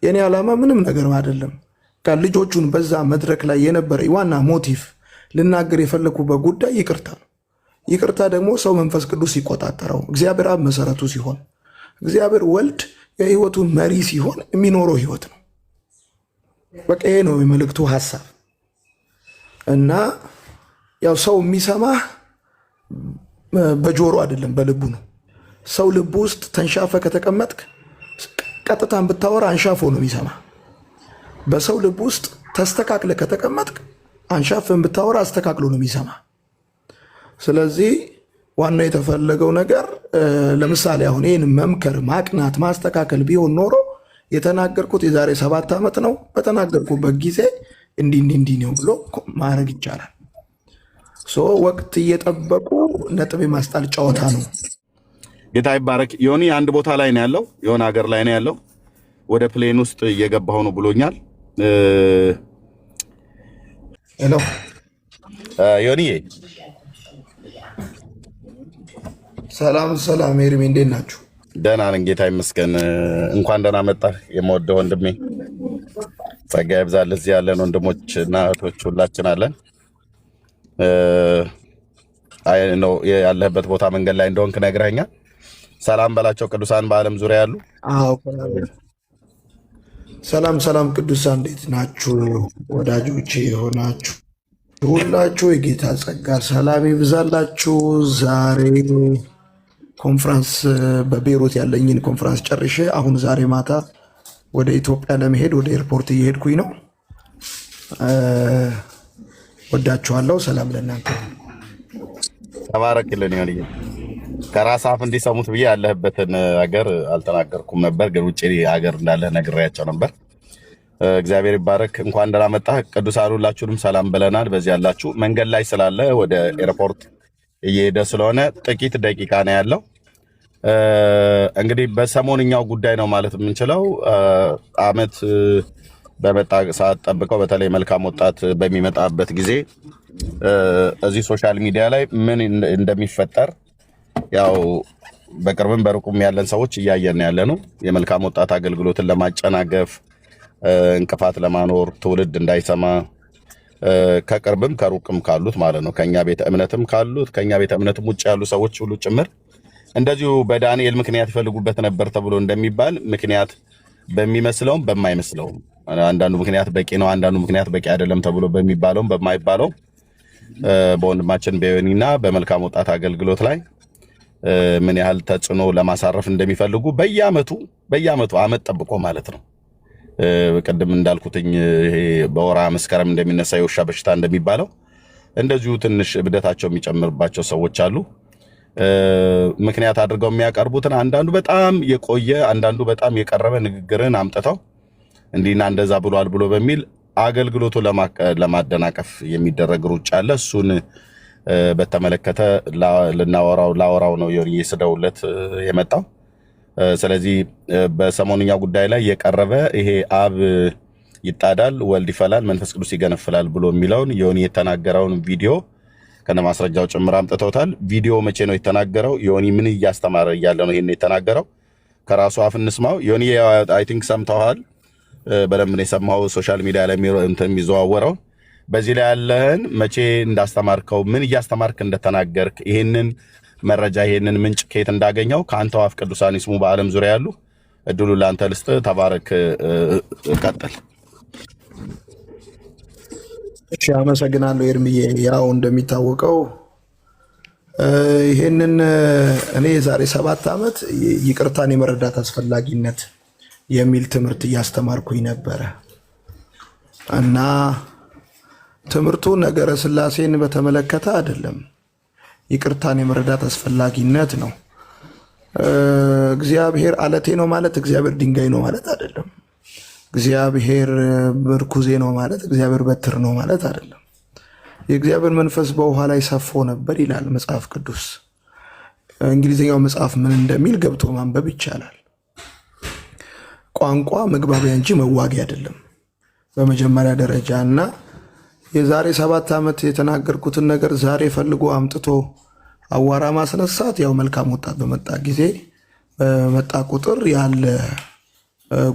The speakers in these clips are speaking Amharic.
የኔ ዓላማ ምንም ነገር አይደለም። ልጆቹን በዛ መድረክ ላይ የነበረ ዋና ሞቲቭ ልናገር የፈለኩበት ጉዳይ ይቅርታ ነው። ይቅርታ ደግሞ ሰው መንፈስ ቅዱስ ሲቆጣጠረው፣ እግዚአብሔር አብ መሰረቱ ሲሆን፣ እግዚአብሔር ወልድ የህይወቱ መሪ ሲሆን የሚኖረው ህይወት ነው። በቃ ይሄ ነው የመልእክቱ ሐሳብ እና ያው ሰው የሚሰማህ በጆሮ አይደለም በልቡ ነው። ሰው ልቡ ውስጥ ተንሻፈ ከተቀመጥክ ቀጥታን ብታወራ አንሻፎ ነው የሚሰማ። በሰው ልብ ውስጥ ተስተካክለ ከተቀመጥክ አንሻፍን ብታወራ አስተካክሎ ነው የሚሰማ። ስለዚህ ዋና የተፈለገው ነገር ለምሳሌ አሁን ይህን መምከር፣ ማቅናት፣ ማስተካከል ቢሆን ኖሮ የተናገርኩት የዛሬ 7 ዓመት ነው። በተናገርኩበት ጊዜ እንዲህ ነው ብሎ ማድረግ ይቻላል። ወቅት እየጠበቁ ነጥብ የማስጣል ጨዋታ ነው። ጌታ ይባረክ። ዮኒ አንድ ቦታ ላይ ነው ያለው፣ የሆነ ሀገር ላይ ነው ያለው። ወደ ፕሌን ውስጥ እየገባሁ ነው ብሎኛል። ሄሎ ዮኒዬ፣ ሰላም ኤርሚ፣ እንዴት ናችሁ? ደህና ነን ጌታ ይመስገን። እንኳን ደህና መጣህ የምወደው ወንድሜ። ጸጋ ይብዛልህ። እዚህ ያለን ወንድሞች እና እህቶች ሁላችን አለን። ነው ያለህበት ቦታ መንገድ ላይ እንደሆንክ ነግረኸኛል። ሰላም በላቸው ቅዱሳን በዓለም ዙሪያ ያሉ። ሰላም ቅዱሳን፣ እንዴት ናችሁ? ወዳጆቼ የሆናችሁ ሁላችሁ የጌታ ጸጋ ሰላም ይብዛላችሁ። ዛሬ ኮንፍራንስ በቤይሩት ያለኝን ኮንፍራንስ ጨርሼ አሁን ዛሬ ማታ ወደ ኢትዮጵያ ለመሄድ ወደ ኤርፖርት እየሄድኩኝ ነው። ወዳችኋለሁ። ሰላም ለእናንተ። ተባረክልን። ሆን ከራስ አፍ እንዲሰሙት ብዬ ያለህበትን ሀገር አልተናገርኩም ነበር፣ ግን ውጭ ሀገር እንዳለህ ነግሬያቸው ነበር። እግዚአብሔር ይባረክ። እንኳን ደህና መጣህ። ቅዱሳን ሁላችሁንም ሰላም ብለናል። በዚህ ያላችሁ መንገድ ላይ ስላለ ወደ ኤርፖርት እየሄደ ስለሆነ ጥቂት ደቂቃ ነው ያለው። እንግዲህ በሰሞንኛው ጉዳይ ነው ማለት የምንችለው። አመት በመጣ ሰዓት ጠብቀው በተለይ መልካም ወጣት በሚመጣበት ጊዜ እዚህ ሶሻል ሚዲያ ላይ ምን እንደሚፈጠር ያው በቅርብም በሩቁም ያለን ሰዎች እያየን ያለ ነው። የመልካም ወጣት አገልግሎትን ለማጨናገፍ፣ እንቅፋት ለማኖር፣ ትውልድ እንዳይሰማ ከቅርብም ከሩቅም ካሉት ማለት ነው፣ ከኛ ቤተ እምነትም ካሉት ከኛ ቤተ እምነትም ውጭ ያሉ ሰዎች ሁሉ ጭምር እንደዚሁ በዳንኤል ምክንያት ይፈልጉበት ነበር ተብሎ እንደሚባል ምክንያት በሚመስለውም በማይመስለውም አንዳንዱ ምክንያት በቂ ነው፣ አንዳንዱ ምክንያት በቂ አይደለም ተብሎ በሚባለውም በማይባለው በወንድማችን በዮኒና በመልካም ወጣት አገልግሎት ላይ ምን ያህል ተጽዕኖ ለማሳረፍ እንደሚፈልጉ በየአመቱ አመት ጠብቆ ማለት ነው። ቅድም እንዳልኩትኝ ይሄ በወራ መስከረም እንደሚነሳ የውሻ በሽታ እንደሚባለው እንደዚሁ ትንሽ እብደታቸው የሚጨምርባቸው ሰዎች አሉ። ምክንያት አድርገው የሚያቀርቡትን አንዳንዱ በጣም የቆየ አንዳንዱ በጣም የቀረበ ንግግርን አምጥተው እንዲና እንደዛ ብሏል ብሎ በሚል አገልግሎቱ ለማደናቀፍ የሚደረግ ሩጫ አለ። እሱን በተመለከተ ላወራው ነው የስደውለት የመጣው። ስለዚህ በሰሞንኛ ጉዳይ ላይ የቀረበ ይሄ አብ ይጣዳል ወልድ ይፈላል መንፈስ ቅዱስ ይገነፍላል ብሎ የሚለውን ዮኒ የተናገረውን ቪዲዮ ከነ ማስረጃው ጭምር አምጥተውታል። ቪዲዮ መቼ ነው የተናገረው? ዮኒ ምን እያስተማረ እያለ ነው ይሄን የተናገረው? ከራሱ አፍ እንስማው። ዮኒ አይ ቲንክ ሰምተዋል፣ በደንብ ነው የሰማው። ሶሻል ሚዲያ ላይ የሚዘዋወረው በዚህ ላይ ያለህን መቼ እንዳስተማርከው፣ ምን እያስተማርክ እንደተናገርክ፣ ይሄንን መረጃ ይሄንን ምንጭ ከየት እንዳገኘው ከአንተው አፍ ቅዱሳን ይስሙ በዓለም ዙሪያ ያሉ። እድሉ ለአንተ ልስጥ። ተባረክ። ቀጥል። እሺ፣ አመሰግናለሁ ኤርሚዬ። ያው እንደሚታወቀው ይሄንን እኔ የዛሬ 7 ዓመት ይቅርታን የመረዳት አስፈላጊነት የሚል ትምህርት እያስተማርኩኝ ነበረ እና ትምህርቱ ነገረ ስላሴን በተመለከተ አይደለም፣ ይቅርታን የመረዳት አስፈላጊነት ነው። እግዚአብሔር አለቴ ነው ማለት እግዚአብሔር ድንጋይ ነው ማለት አይደለም። እግዚአብሔር ምርኩዜ ነው ማለት እግዚአብሔር በትር ነው ማለት አይደለም። የእግዚአብሔር መንፈስ በውሃ ላይ ሰፎ ነበር ይላል መጽሐፍ ቅዱስ። እንግሊዝኛው መጽሐፍ ምን እንደሚል ገብቶ ማንበብ ይቻላል። ቋንቋ መግባቢያ እንጂ መዋጊያ አይደለም በመጀመሪያ ደረጃ። እና የዛሬ 7 ዓመት የተናገርኩትን ነገር ዛሬ ፈልጎ አምጥቶ አዋራ ማስነሳት ያው መልካም ወጣት በመጣ ጊዜ በመጣ ቁጥር ያለ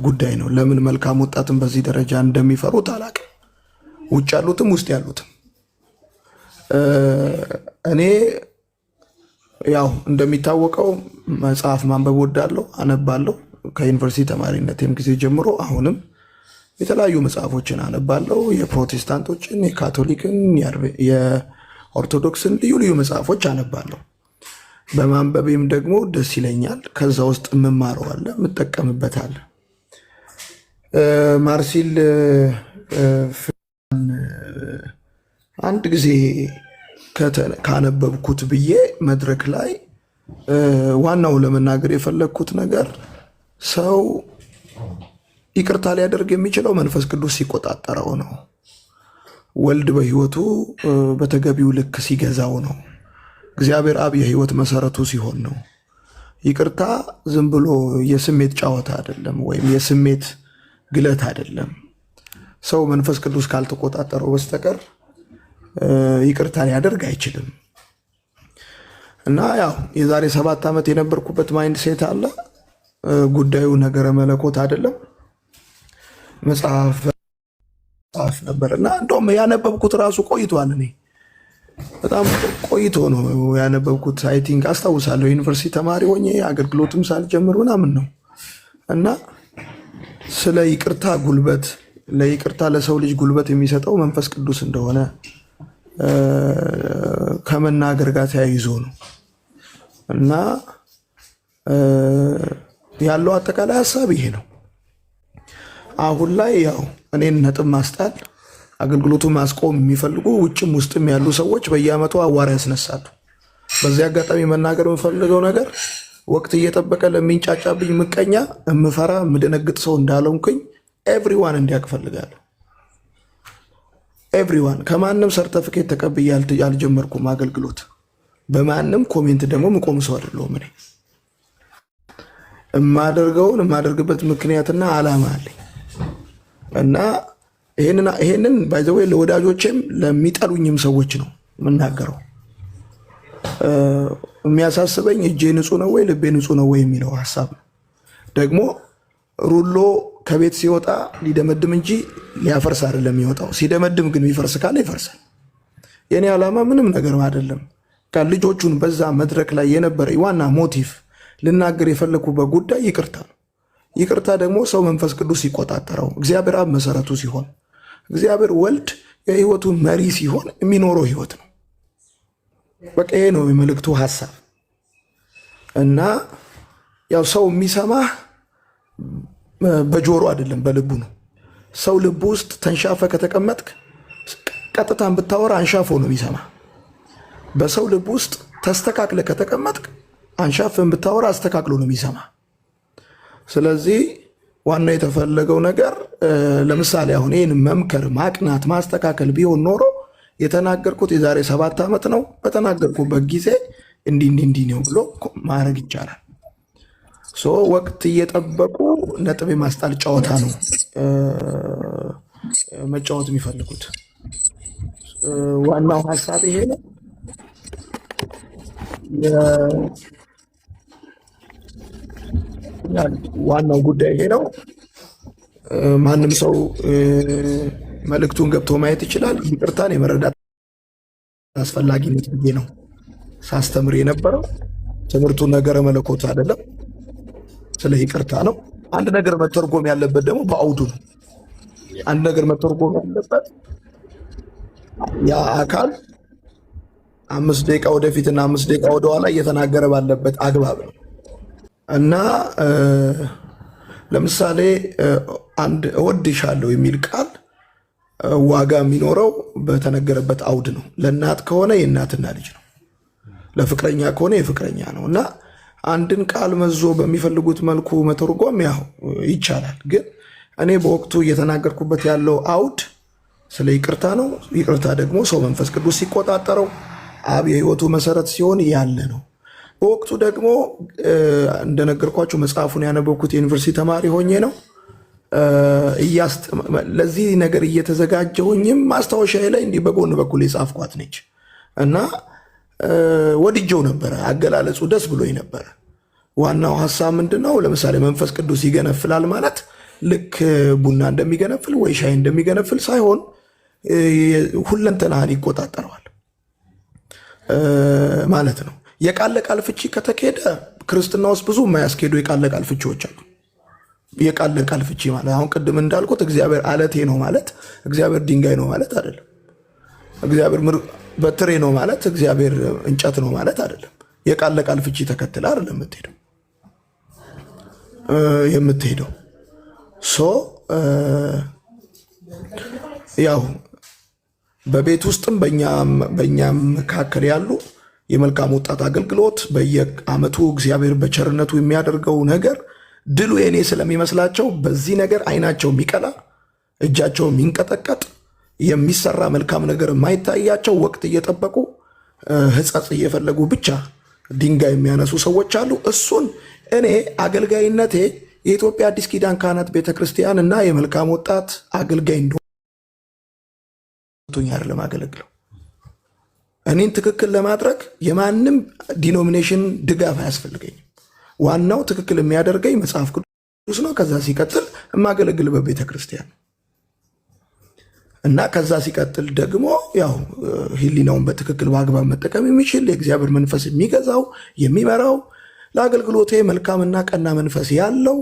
ጉዳይ ነው። ለምን መልካም ወጣትን በዚህ ደረጃ እንደሚፈሩት አላውቅም። ውጭ ያሉትም ውስጥ ያሉትም። እኔ ያው እንደሚታወቀው መጽሐፍ ማንበብ ወዳለሁ፣ አነባለሁ። ከዩኒቨርሲቲ ተማሪነቴም ጊዜ ጀምሮ አሁንም የተለያዩ መጽሐፎችን አነባለሁ። የፕሮቴስታንቶችን፣ የካቶሊክን፣ የኦርቶዶክስን ልዩ ልዩ መጽሐፎች አነባለሁ። በማንበቤም ደግሞ ደስ ይለኛል። ከዛ ውስጥ የምማረዋለ የምጠቀምበታል። ማርሲል አንድ ጊዜ ካነበብኩት ብዬ መድረክ ላይ ዋናው ለመናገር የፈለግኩት ነገር ሰው ይቅርታ ሊያደርግ የሚችለው መንፈስ ቅዱስ ሲቆጣጠረው ነው። ወልድ በሕይወቱ በተገቢው ልክ ሲገዛው ነው። እግዚአብሔር አብ የሕይወት መሰረቱ ሲሆን ነው። ይቅርታ ዝም ብሎ የስሜት ጨዋታ አይደለም፣ ወይም የስሜት ግለት አይደለም። ሰው መንፈስ ቅዱስ ካልተቆጣጠረው በስተቀር ይቅርታ ሊያደርግ አይችልም። እና ያው የዛሬ 7 ዓመት የነበርኩበት ማይንድ ሴት አለ። ጉዳዩ ነገረ መለኮት አይደለም፣ መጽሐፍ ነበር። እና እንደውም ያነበብኩት ራሱ ቆይቷል። እኔ በጣም ቆይቶ ነው ያነበብኩት። አይ ቲንክ አስታውሳለሁ፣ ዩኒቨርሲቲ ተማሪ ሆኜ አገልግሎትም ሳልጀምር ምናምን ነው። እና ስለ ይቅርታ ጉልበት፣ ለይቅርታ ለሰው ልጅ ጉልበት የሚሰጠው መንፈስ ቅዱስ እንደሆነ ከመናገር ጋር ተያይዞ ነው። እና ያለው አጠቃላይ ሀሳብ ይሄ ነው። አሁን ላይ ያው እኔን ነጥብ ማስጣል፣ አገልግሎቱን ማስቆም የሚፈልጉ ውጭም ውስጥም ያሉ ሰዎች በየዓመቱ አዋራ ያስነሳሉ። በዚህ አጋጣሚ መናገር የምፈልገው ነገር ወቅት እየጠበቀ ለሚንጫጫብኝ ምቀኛ እምፈራ የምደነግጥ ሰው እንዳልሆንኩኝ ኤቭሪዋን እንዲያውቅ እፈልጋለሁ። ኤቭሪዋን ከማንም ሰርተፊኬት ተቀብዬ አልጀመርኩም አገልግሎት። በማንም ኮሜንት ደግሞ ምቆም ሰው አይደለሁም። እኔ የማደርግበት ምክንያትና ዓላማ አለኝ። እና ይሄንን ባይ ዘ ዌይ ለወዳጆቼም ለሚጠሉኝም ሰዎች ነው የምናገረው። የሚያሳስበኝ እጄ ንጹህ ነው ወይ ልቤ ንጹህ ነው ወይ የሚለው ሀሳብ ነው። ደግሞ ሩሎ ከቤት ሲወጣ ሊደመድም እንጂ ሊያፈርስ አይደለም የሚወጣው። ሲደመድም ግን የሚፈርስ ካለ ይፈርሳል። የኔ ዓላማ ምንም ነገር አይደለም። ልጆቹን በዛ መድረክ ላይ የነበረ ዋና ሞቲቭ ልናገር የፈለኩበት ጉዳይ ይቅርታ ነው። ይቅርታ ደግሞ ሰው መንፈስ ቅዱስ ሲቆጣጠረው፣ እግዚአብሔር አብ መሰረቱ ሲሆን፣ እግዚአብሔር ወልድ የህይወቱ መሪ ሲሆን የሚኖረው ህይወት ነው። በቃ ይሄ ነው የመልእክቱ ሀሳብ። እና ያው ሰው የሚሰማህ በጆሮ አይደለም በልቡ ነው። ሰው ልቡ ውስጥ ተንሻፈ ከተቀመጥክ ቀጥታን ብታወራ አንሻፎ ነው የሚሰማ። በሰው ልብ ውስጥ ተስተካክለ ከተቀመጥክ አንሻፍን ብታወራ አስተካክሎ ነው የሚሰማ። ስለዚህ ዋናው የተፈለገው ነገር ለምሳሌ አሁን ይህን መምከር፣ ማቅናት፣ ማስተካከል ቢሆን ኖሮ የተናገርኩት የዛሬ 7 ዓመት ነው። በተናገርኩበት ጊዜ እንዲህ ነው ብሎ ማድረግ ይቻላል። ወቅት እየጠበቁ ነጥብ የማስጣል ጨዋታ ነው መጫወት የሚፈልጉት። ዋናው ሀሳብ ይሄ ነው። ዋናው ጉዳይ ይሄ ነው። ማንም ሰው መልእክቱን ገብቶ ማየት ይችላል። ይቅርታን የመረዳት አስፈላጊነት ብዬ ነው ሳስተምር የነበረው። ትምህርቱ ነገረ መለኮት አይደለም፣ ስለ ይቅርታ ነው። አንድ ነገር መተርጎም ያለበት ደግሞ በአውዱ ነው። አንድ ነገር መተርጎም ያለበት ያ አካል 5 ደቂቃ ወደፊትና 5 ደቂቃ ወደኋላ እየተናገረ ባለበት አግባብ ነው። እና ለምሳሌ አንድ እወድሻለሁ የሚል ቃል ዋጋ የሚኖረው በተነገረበት አውድ ነው። ለእናት ከሆነ የእናትና ልጅ ነው፣ ለፍቅረኛ ከሆነ የፍቅረኛ ነው። እና አንድን ቃል መዞ በሚፈልጉት መልኩ መተርጎም ያው ይቻላል። ግን እኔ በወቅቱ እየተናገርኩበት ያለው አውድ ስለ ይቅርታ ነው። ይቅርታ ደግሞ ሰው መንፈስ ቅዱስ ሲቆጣጠረው፣ አብ የህይወቱ መሰረት ሲሆን ያለ ነው። በወቅቱ ደግሞ እንደነገርኳችሁ መጽሐፉን ያነበብኩት የዩኒቨርሲቲ ተማሪ ሆኜ ነው። ለዚህ ነገር እየተዘጋጀሁኝም ማስታወሻ ላይ እንዲህ በጎን በኩል የጻፍኳት ነች እና ወድጀው ነበረ። አገላለጹ ደስ ብሎኝ ነበረ። ዋናው ሀሳብ ምንድን ነው? ለምሳሌ መንፈስ ቅዱስ ይገነፍላል ማለት ልክ ቡና እንደሚገነፍል ወይ ሻይ እንደሚገነፍል ሳይሆን ሁለንተናህን ይቆጣጠረዋል ማለት ነው። የቃል ለቃል ፍቺ ከተካሄደ ክርስትና ውስጥ ብዙ የማያስኬዱ የቃል ለቃል ፍቺዎች አሉ። የቃል ለቃል ፍቺ ማለት አሁን ቅድም እንዳልኩት እግዚአብሔር አለቴ ነው ማለት እግዚአብሔር ድንጋይ ነው ማለት አይደለም። እግዚአብሔር በትሬ ነው ማለት እግዚአብሔር እንጨት ነው ማለት አይደለም። የቃል ለቃል ፍቺ ተከትለ አይደለም የምትሄደው ያው በቤት ውስጥም በእኛም መካከል ያሉ የመልካም ወጣት አገልግሎት በየዓመቱ እግዚአብሔር በቸርነቱ የሚያደርገው ነገር ድሉ የኔ ስለሚመስላቸው በዚህ ነገር አይናቸው የሚቀላ እጃቸው የሚንቀጠቀጥ የሚሰራ መልካም ነገር የማይታያቸው ወቅት እየጠበቁ ሕጸጽ እየፈለጉ ብቻ ድንጋይ የሚያነሱ ሰዎች አሉ። እሱን እኔ አገልጋይነቴ የኢትዮጵያ አዲስ ኪዳን ካህናት ቤተክርስቲያን እና የመልካም ወጣት አገልጋይ እንደሆነ አይደለም አገለግለው። እኔን ትክክል ለማድረግ የማንም ዲኖሚኔሽን ድጋፍ አያስፈልገኝም። ዋናው ትክክል የሚያደርገኝ መጽሐፍ ቅዱስ ነው። ከዛ ሲቀጥል የማገለግልበት ቤተክርስቲያን እና ከዛ ሲቀጥል ደግሞ ያው ህሊናውን በትክክል በአግባብ መጠቀም የሚችል የእግዚአብሔር መንፈስ የሚገዛው የሚመራው ለአገልግሎቴ መልካምና ቀና መንፈስ ያለው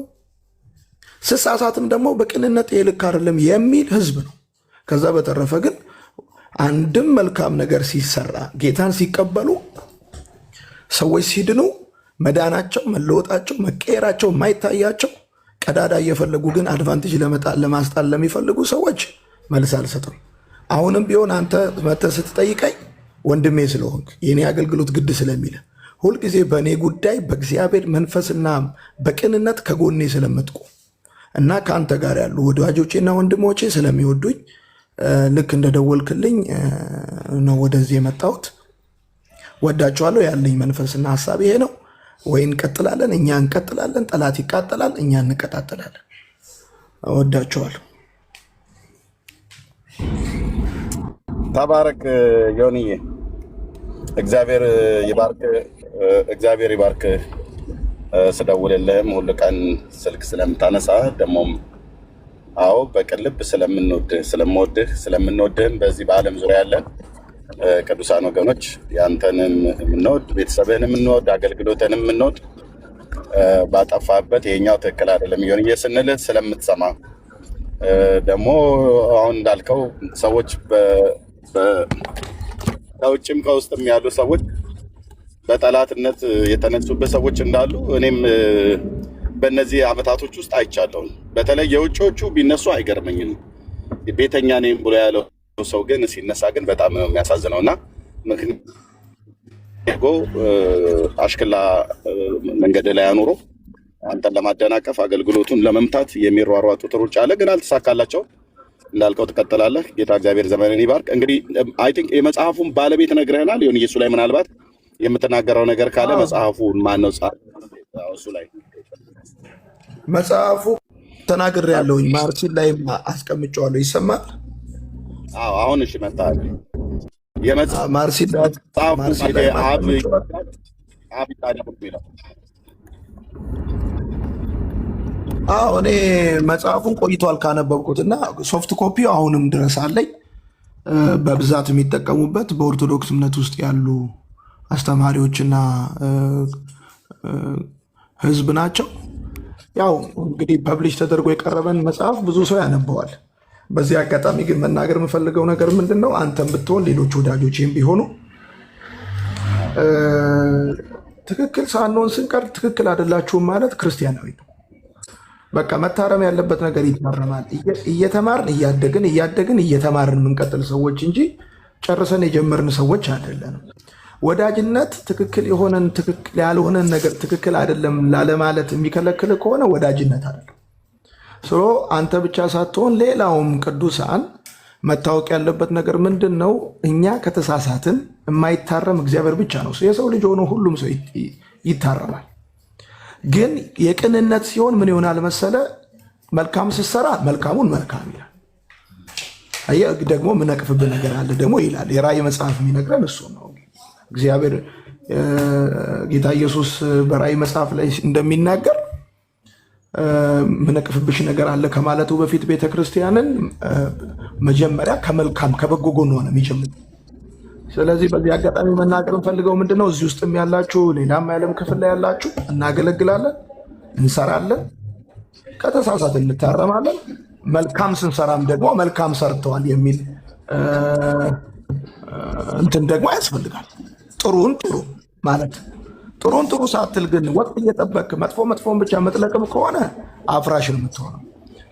ስሳሳትም ደግሞ በቅንነት የልክ አይደለም የሚል ህዝብ ነው። ከዛ በተረፈ ግን አንድም መልካም ነገር ሲሰራ ጌታን ሲቀበሉ ሰዎች ሲድኑ መዳናቸው መለወጣቸው መቀየራቸው የማይታያቸው ቀዳዳ እየፈለጉ ግን አድቫንቴጅ ለማስጣል ለሚፈልጉ ሰዎች መልስ አልሰጥም። አሁንም ቢሆን አንተ መተህ ስትጠይቀኝ ወንድሜ ስለሆንክ የኔ አገልግሎት ግድ ስለሚል ሁልጊዜ በእኔ ጉዳይ በእግዚአብሔር መንፈስና በቅንነት ከጎኔ ስለምትቆም እና ከአንተ ጋር ያሉ ወዳጆቼና ወንድሞቼ ስለሚወዱኝ ልክ እንደደወልክልኝ ነው ወደዚህ የመጣሁት። ወዳችኋለሁ። ያለኝ መንፈስና ሀሳብ ይሄ ነው። ወይ እንቀጥላለን፣ እኛ እንቀጥላለን። ጠላት ይቃጠላል፣ እኛ እንቀጣጠላለን። ወዳችኋለሁ። ተባረክ ዮኒዬ፣ እግዚአብሔር ይባርክ። እግዚአብሔር ይባርክ። ስደውልልህም ሁሉ ቀን ስልክ ስለምታነሳ ደግሞም አዎ በቅን ልብ ስለምንወድህም በዚህ በዓለም ዙሪያ ያለን ቅዱሳን ወገኖች ያንተንም የምንወድ ቤተሰብህን የምንወድ አገልግሎትንም የምንወድ ባጠፋበት ይሄኛው ትክክል አይደለም ዮኒዬ ስንልህ ስለምትሰማ ደግሞ አሁን እንዳልከው ሰዎች ከውጭም ከውስጥም ያሉ ሰዎች በጠላትነት የተነሱበት ሰዎች እንዳሉ እኔም በእነዚህ ዓመታቶች ውስጥ አይቻለሁ። በተለይ የውጭዎቹ ቢነሱ አይገርመኝም። ቤተኛ ነኝ ብሎ ያለው ሰው ግን ሲነሳ ግን በጣም ነው የሚያሳዝነው። እና ምክንያቱ አሽክላ መንገድ ላይ አኑሮ አንተን ለማደናቀፍ አገልግሎቱን ለመምታት የሚሯሯጡት ሩጫ አለ፣ ግን አልተሳካላቸው። እንዳልከው ትቀጥላለህ። ጌታ እግዚአብሔር ዘመንን ይባርክ። እንግዲህ አይ ቲንክ የመጽሐፉን ባለቤት ነግረህናል። ይሁን እሱ ላይ ምናልባት የምትናገረው ነገር ካለ መጽሐፉን ማነው እሱ ላይ መጽሐፉ ተናግሬያለሁኝ። ማርሲል ላይ አስቀምጨዋለሁ። ይሰማል? አዎ አሁን እሺ መጣል ማርሲል እኔ መጽሐፉን ቆይቷል ካነበብኩት እና ሶፍት ኮፒ አሁንም ድረስ አለኝ። በብዛት የሚጠቀሙበት በኦርቶዶክስ እምነት ውስጥ ያሉ አስተማሪዎችና ህዝብ ናቸው። ያው እንግዲህ ፐብሊሽ ተደርጎ የቀረበን መጽሐፍ ብዙ ሰው ያነበዋል። በዚህ አጋጣሚ ግን መናገር የምፈልገው ነገር ምንድን ነው፣ አንተም ብትሆን ሌሎች ወዳጆችም ቢሆኑ ትክክል ሳንሆን ስንቀር ትክክል አይደላችሁም ማለት ክርስቲያናዊ ነው። በቃ መታረም ያለበት ነገር ይታረማል። እየተማርን እያደግን እየተማርን የምንቀጥል ሰዎች እንጂ ጨርሰን የጀመርን ሰዎች አይደለንም። ወዳጅነት ትክክል የሆነን ትክክል ያልሆነን ነገር ትክክል አይደለም ላለማለት የሚከለክል ከሆነ ወዳጅነት አይደለም። አንተ ብቻ ሳትሆን ሌላውም ቅዱሳን መታወቅ ያለበት ነገር ምንድን ነው? እኛ ከተሳሳትን የማይታረም እግዚአብሔር ብቻ ነው። የሰው ልጅ ሆኖ ሁሉም ሰው ይታረማል። ግን የቅንነት ሲሆን ምን ይሆናል መሰለ? መልካም ስትሰራ መልካሙን መልካም ይላል። ደግሞ ምነቅፍብህ ነገር አለ ደግሞ ይላል። የራእይ መጽሐፍ የሚነግረን እሱ ነው። እግዚአብሔር ጌታ ኢየሱስ በራእይ መጽሐፍ ላይ እንደሚናገር ምንቅፍብሽ ነገር አለ ከማለቱ በፊት ቤተክርስቲያንን መጀመሪያ ከመልካም ከበጎ ጎን ሆነ የሚጀምር። ስለዚህ በዚህ አጋጣሚ መናገር እንፈልገው ምንድነው እዚህ ውስጥም ያላችሁ ሌላም የዓለም ክፍል ላይ ያላችሁ እናገለግላለን፣ እንሰራለን፣ ከተሳሳት እንታረማለን፣ መልካም ስንሰራም ደግሞ መልካም ሰርተዋል የሚል እንትን ደግሞ ያስፈልጋል። ጥሩን ጥሩ ማለት ጥሩን ጥሩ ሳትል ግን ወቅት እየጠበቅ መጥፎ መጥፎን ብቻ መጥለቅም ከሆነ አፍራሽ ነው የምትሆነው።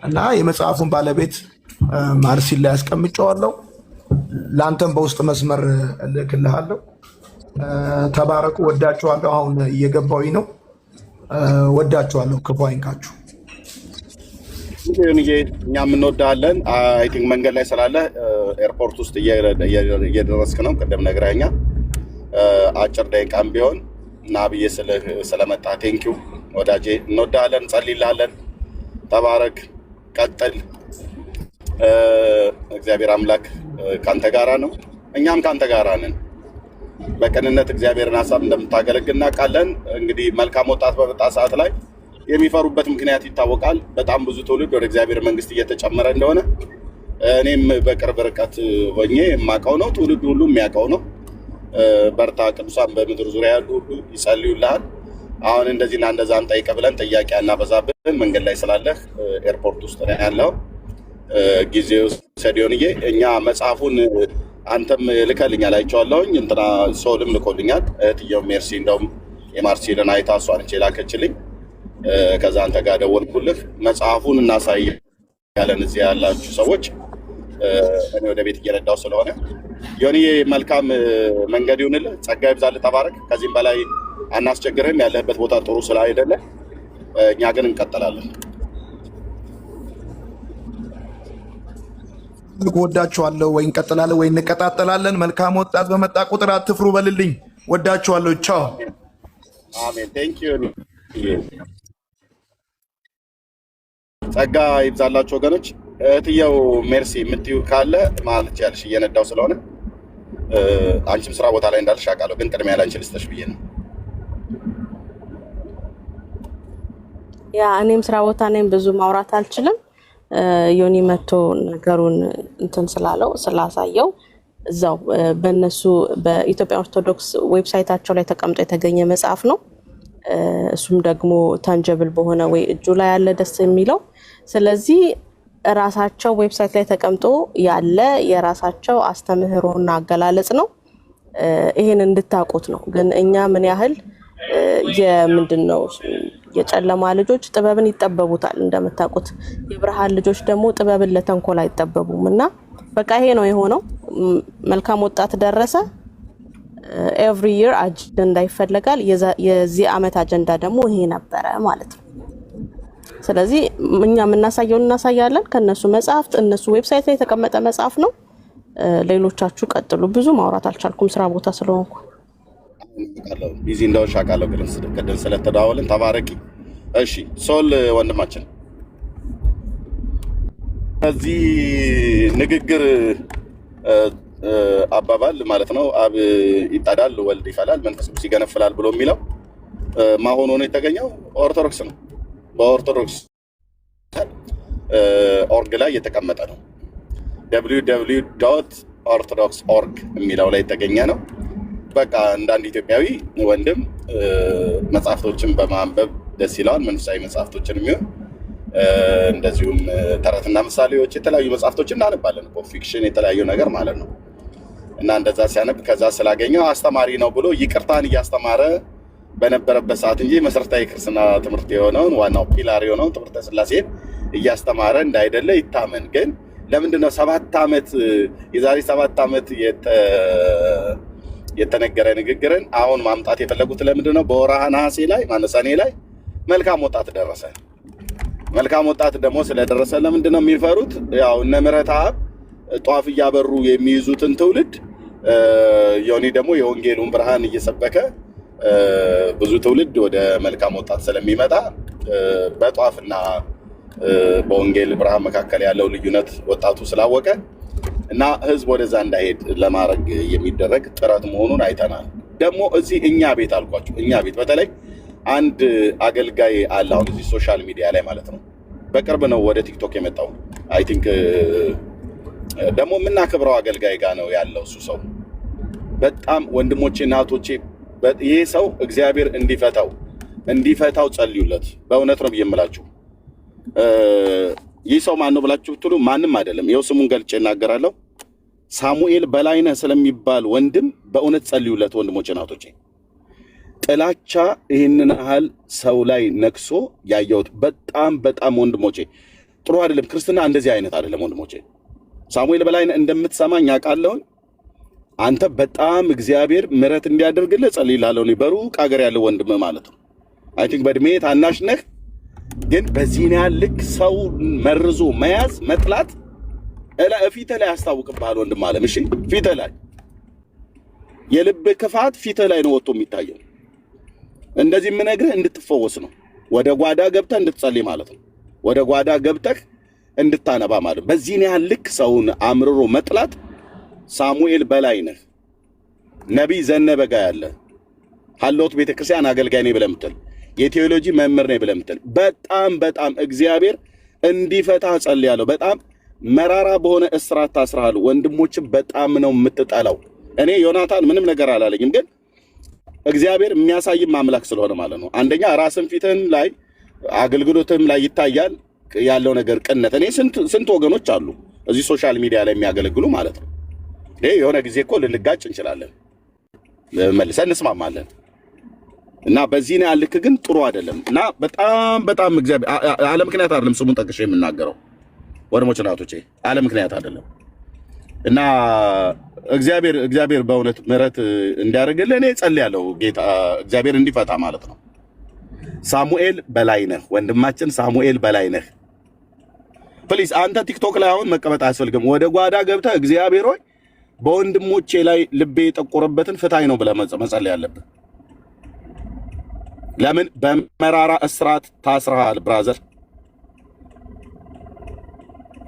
እና የመጽሐፉን ባለቤት ማርሲል ላይ ያስቀምጨዋለሁ፣ ለአንተም በውስጥ መስመር እልክልሃለሁ። ተባረኩ። ወዳችኋለሁ። አሁን እየገባሁኝ ነው። ወዳችኋለሁ። ክፉ አይንካችሁ። እኛም እንወዳለን። አይ ቲንክ መንገድ ላይ ስላለ ኤርፖርት ውስጥ እየደረስክ ነው። ቅድም ነግረኸኛል። አጭር ደቂቃም ቢሆን እና ብዬ ስለመጣ ቴንኪው ወዳጄ። እንወዳለን፣ እንጸልይልሃለን። ተባረክ፣ ቀጥል። እግዚአብሔር አምላክ ካንተ ጋራ ነው፣ እኛም ካንተ ጋራ ነን። በቅንነት እግዚአብሔርን ሀሳብ እንደምታገለግል እናውቃለን። እንግዲህ መልካም ወጣት በመጣ ሰዓት ላይ የሚፈሩበት ምክንያት ይታወቃል። በጣም ብዙ ትውልድ ወደ እግዚአብሔር መንግስት እየተጨመረ እንደሆነ እኔም በቅርብ ርቀት ሆኜ የማውቀው ነው፣ ትውልድ ሁሉ የሚያውቀው ነው። በርታ፣ ቅዱሳን በምድር ዙሪያ ያሉ ሁሉ ይጸልዩልሃል። አሁን እንደዚህና እንደዛ እንጠይቅ ብለን ጥያቄ አናበዛብን። መንገድ ላይ ስላለህ ኤርፖርት ውስጥ ነው ያለው። ጊዜው ሰዲዮንዬ እኛ መጽሐፉን አንተም ልከልኛል፣ አይቼዋለሁኝ። እንትና ሶልም ልኮልኛል። እህትየው ሜርሲ እንደውም የማርሲልን አይታ እሷ ነች የላከችልኝ። ከዛ አንተ ጋር ደወልኩልህ። መጽሐፉን እናሳያለን እዚህ ያላችሁ ሰዎች። እኔ ወደ ቤት እየነዳሁ ስለሆነ ዮኒ መልካም መንገድ ይሁንልህ፣ ጸጋ ይብዛልህ፣ ተባረክ። ከዚህም በላይ አናስቸግርህም፣ ያለህበት ቦታ ጥሩ ስላይደለ። እኛ ግን እንቀጥላለን። ወዳችኋለሁ። ወይ እንቀጥላለን ወይ እንቀጣጠላለን። መልካም ወጣት በመጣ ቁጥር አትፍሩ በልልኝ። ወዳችኋለሁ። ቻው። አሜን። ቴንክ ዩ። ጸጋ ይብዛላችሁ ወገኖች። እህትየው ሜርሲ የምትዩ ካለ ማለት ያልሽ እየነዳው ስለሆነ አንቺም ስራ ቦታ ላይ እንዳልሽ አውቃለሁ፣ ግን ቅድሚያ ላንቺ ልስጥሽ ብዬ ነው። ያ እኔም ስራ ቦታ ነኝ፣ ብዙ ማውራት አልችልም። ዮኒ መጥቶ ነገሩን እንትን ስላለው ስላሳየው እዛው በእነሱ በኢትዮጵያ ኦርቶዶክስ ዌብሳይታቸው ላይ ተቀምጦ የተገኘ መጽሐፍ ነው። እሱም ደግሞ ታንጀብል በሆነ ወይ እጁ ላይ ያለ ደስ የሚለው። ስለዚህ ራሳቸው ዌብሳይት ላይ ተቀምጦ ያለ የራሳቸው አስተምህሮና አገላለጽ ነው። ይሄን እንድታውቁት ነው። ግን እኛ ምን ያህል የምንድነው የጨለማ ልጆች ጥበብን ይጠበቡታል እንደምታውቁት፣ የብርሃን ልጆች ደግሞ ጥበብን ለተንኮል አይጠበቡም። እና በቃ ይሄ ነው የሆነው። መልካም ወጣት ደረሰ። ኤቭሪ ይር አጀንዳ ይፈለጋል። የዚህ አመት አጀንዳ ደግሞ ይሄ ነበረ ማለት ነው። ስለዚህ እኛ የምናሳየውን እናሳያለን። ከነሱ መጽሐፍት እነሱ ዌብሳይት ላይ የተቀመጠ መጽሐፍ ነው። ሌሎቻችሁ ቀጥሉ። ብዙ ማውራት አልቻልኩም ስራ ቦታ ስለሆንኩ። ቢዚ እንደሆንሽ አውቃለሁ፣ ቅድም ስለተደዋወልን። ተባረኪ። እሺ ሶል ወንድማችን እዚህ ንግግር አባባል ማለት ነው አብ ይጣዳል ወልድ ይፈላል መንፈስ ቅዱስ ይገነፍላል ብሎ የሚለው ማሆኖ ነው የተገኘው ኦርቶዶክስ ነው። በኦርቶዶክስ ኦርግ ላይ የተቀመጠ ነው። www.orthodox.org የሚለው ላይ የተገኘ ነው። በቃ እንዳንድ ኢትዮጵያዊ ወንድም መጽሐፍቶችን በማንበብ ደስ ይለዋል። መንፈሳዊ መጽሐፍቶችን የሚሆን እንደዚሁም ተረትና ምሳሌዎች የተለያዩ መጽሐፍቶችን እናነባለን። ፊክሽን የተለያዩ ነገር ማለት ነው። እና እንደዛ ሲያነብ ከዛ ስላገኘው አስተማሪ ነው ብሎ ይቅርታን እያስተማረ በነበረበት ሰዓት እንጂ መሰረታዊ ክርስትና ትምህርት የሆነውን ዋናው ፒላር የሆነውን ትምህርተ ሥላሴን እያስተማረ እንዳይደለ ይታመን። ግን ለምንድነው 7 ዓመት የዛሬ 7 ዓመት የተነገረ ንግግርን አሁን ማምጣት የፈለጉት? ለምንድነው በወርሃ ነሐሴ ላይ ሰኔ ላይ መልካም ወጣት ደረሰ። መልካም ወጣት ደግሞ ስለደረሰ ለምንድነው የሚፈሩት? ያው እነ ምህረተአብ ጧፍ እያበሩ የሚይዙትን ትውልድ ዮኒ ደግሞ የወንጌሉን ብርሃን እየሰበከ ብዙ ትውልድ ወደ መልካም ወጣት ስለሚመጣ በጧፍና በወንጌል ብርሃን መካከል ያለው ልዩነት ወጣቱ ስላወቀ እና ህዝብ ወደዛ እንዳይሄድ ለማድረግ የሚደረግ ጥረት መሆኑን አይተናል። ደግሞ እዚህ እኛ ቤት አልኳችሁ፣ እኛ ቤት በተለይ አንድ አገልጋይ አለ አሁን እዚህ ሶሻል ሚዲያ ላይ ማለት ነው። በቅርብ ነው ወደ ቲክቶክ የመጣው። አይ ቲንክ ደግሞ የምናከብረው አገልጋይ ጋር ነው ያለው እሱ ሰው። በጣም ወንድሞቼ እና እህቶቼ ይሄ ሰው እግዚአብሔር እንዲፈታው ጸልዩለት። በእውነት ነው ብዬምላችሁ። ይህ ሰው ማን ነው ብላችሁ ብትሉ ማንም አይደለም። ይኸው ስሙን ገልጬ እናገራለሁ። ሳሙኤል በላይነህ ስለሚባል ወንድም በእውነት ጸልዩለት ወንድሞቼ እና እህቶቼ። ጥላቻ ይህንን ያህል ሰው ላይ ነክሶ ያየሁት በጣም ወንድሞቼ ጥሩ አይደለም። ክርስትና እንደዚህ አይነት አይደለም ወንድሞቼ። ሳሙኤል በላይነህ እንደምትሰማኝ አውቃለሁኝ። አንተ በጣም እግዚአብሔር ምሕረት እንዲያደርግልህ ጸልይልሃለሁ። እኔ በሩቅ ሀገር ያለው ወንድም ማለት ነው። አይ ቲንክ በእድሜ ታናሽ ነህ፣ ግን በዚህን ያህል ልክ ሰው መርዞ መያዝ መጥላት ፊትህ ላይ ያስታውቅብሃል ወንድም አለም። እሺ ፊትህ ላይ የልብ ክፋት ፊትህ ላይ ነው ወጥቶ የሚታየው። እንደዚህ የምነግርህ እንድትፈወስ ነው። ወደ ጓዳ ገብተህ እንድትጸልይ ማለት ነው። ወደ ጓዳ ገብተህ እንድታነባ ማለት ነው። በዚህን ያህል ልክ ሰውን አምርሮ መጥላት ሳሙኤል በላይነህ ነቢይ ዘነበ ጋ ያለ ሀሎት ቤተክርስቲያን አገልጋይ ነኝ ብለህ የምትል የቴዎሎጂ መምህር ነኝ ብለህ የምትል በጣም እግዚአብሔር እንዲፈታ ጸልያለሁ። በጣም መራራ በሆነ እስራት ታስረሃል። ወንድሞችም በጣም ነው የምትጠላው። እኔ ዮናታን ምንም ነገር አላለኝም፣ ግን እግዚአብሔር የሚያሳይም አምላክ ስለሆነ ማለት ነው። አንደኛ ራስን ፊትህን ላይ አገልግሎትም ላይ ይታያል ያለው ነገር ቅነት። እኔ ስንት ወገኖች አሉ እዚህ ሶሻል ሚዲያ ላይ የሚያገለግሉ ማለት ነው። የሆነ ጊዜ እኮ ልንጋጭ እንችላለን፣ መልሰን እንስማማለን። እና በዚህ ነው ያልክ፣ ግን ጥሩ አይደለም። እና በጣም እግዚአብሔር አለ ምክንያት አይደለም ስሙን ጠቅሼ የምናገረው ወንድሞች እና እህቶቼ፣ አለ ምክንያት አይደለም። እና እግዚአብሔር በእውነት ምሕረት እንዲያደርግልህ እኔ ጸልያለሁ። ጌታ እግዚአብሔር እንዲፈታ ማለት ነው። ሳሙኤል በላይነህ ወንድማችን ሳሙኤል በላይነህ ፕሊዝ፣ አንተ ቲክቶክ ላይ አሁን መቀመጥ አያስፈልግም። ወደ ጓዳ ገብተህ እግዚአብሔር ሆይ በወንድሞቼ ላይ ልቤ የጠቆረበትን ፍታኝ ነው ብለህ መጸለይ ያለብህ። ለምን በመራራ እስራት ታስረሃል ብራዘር።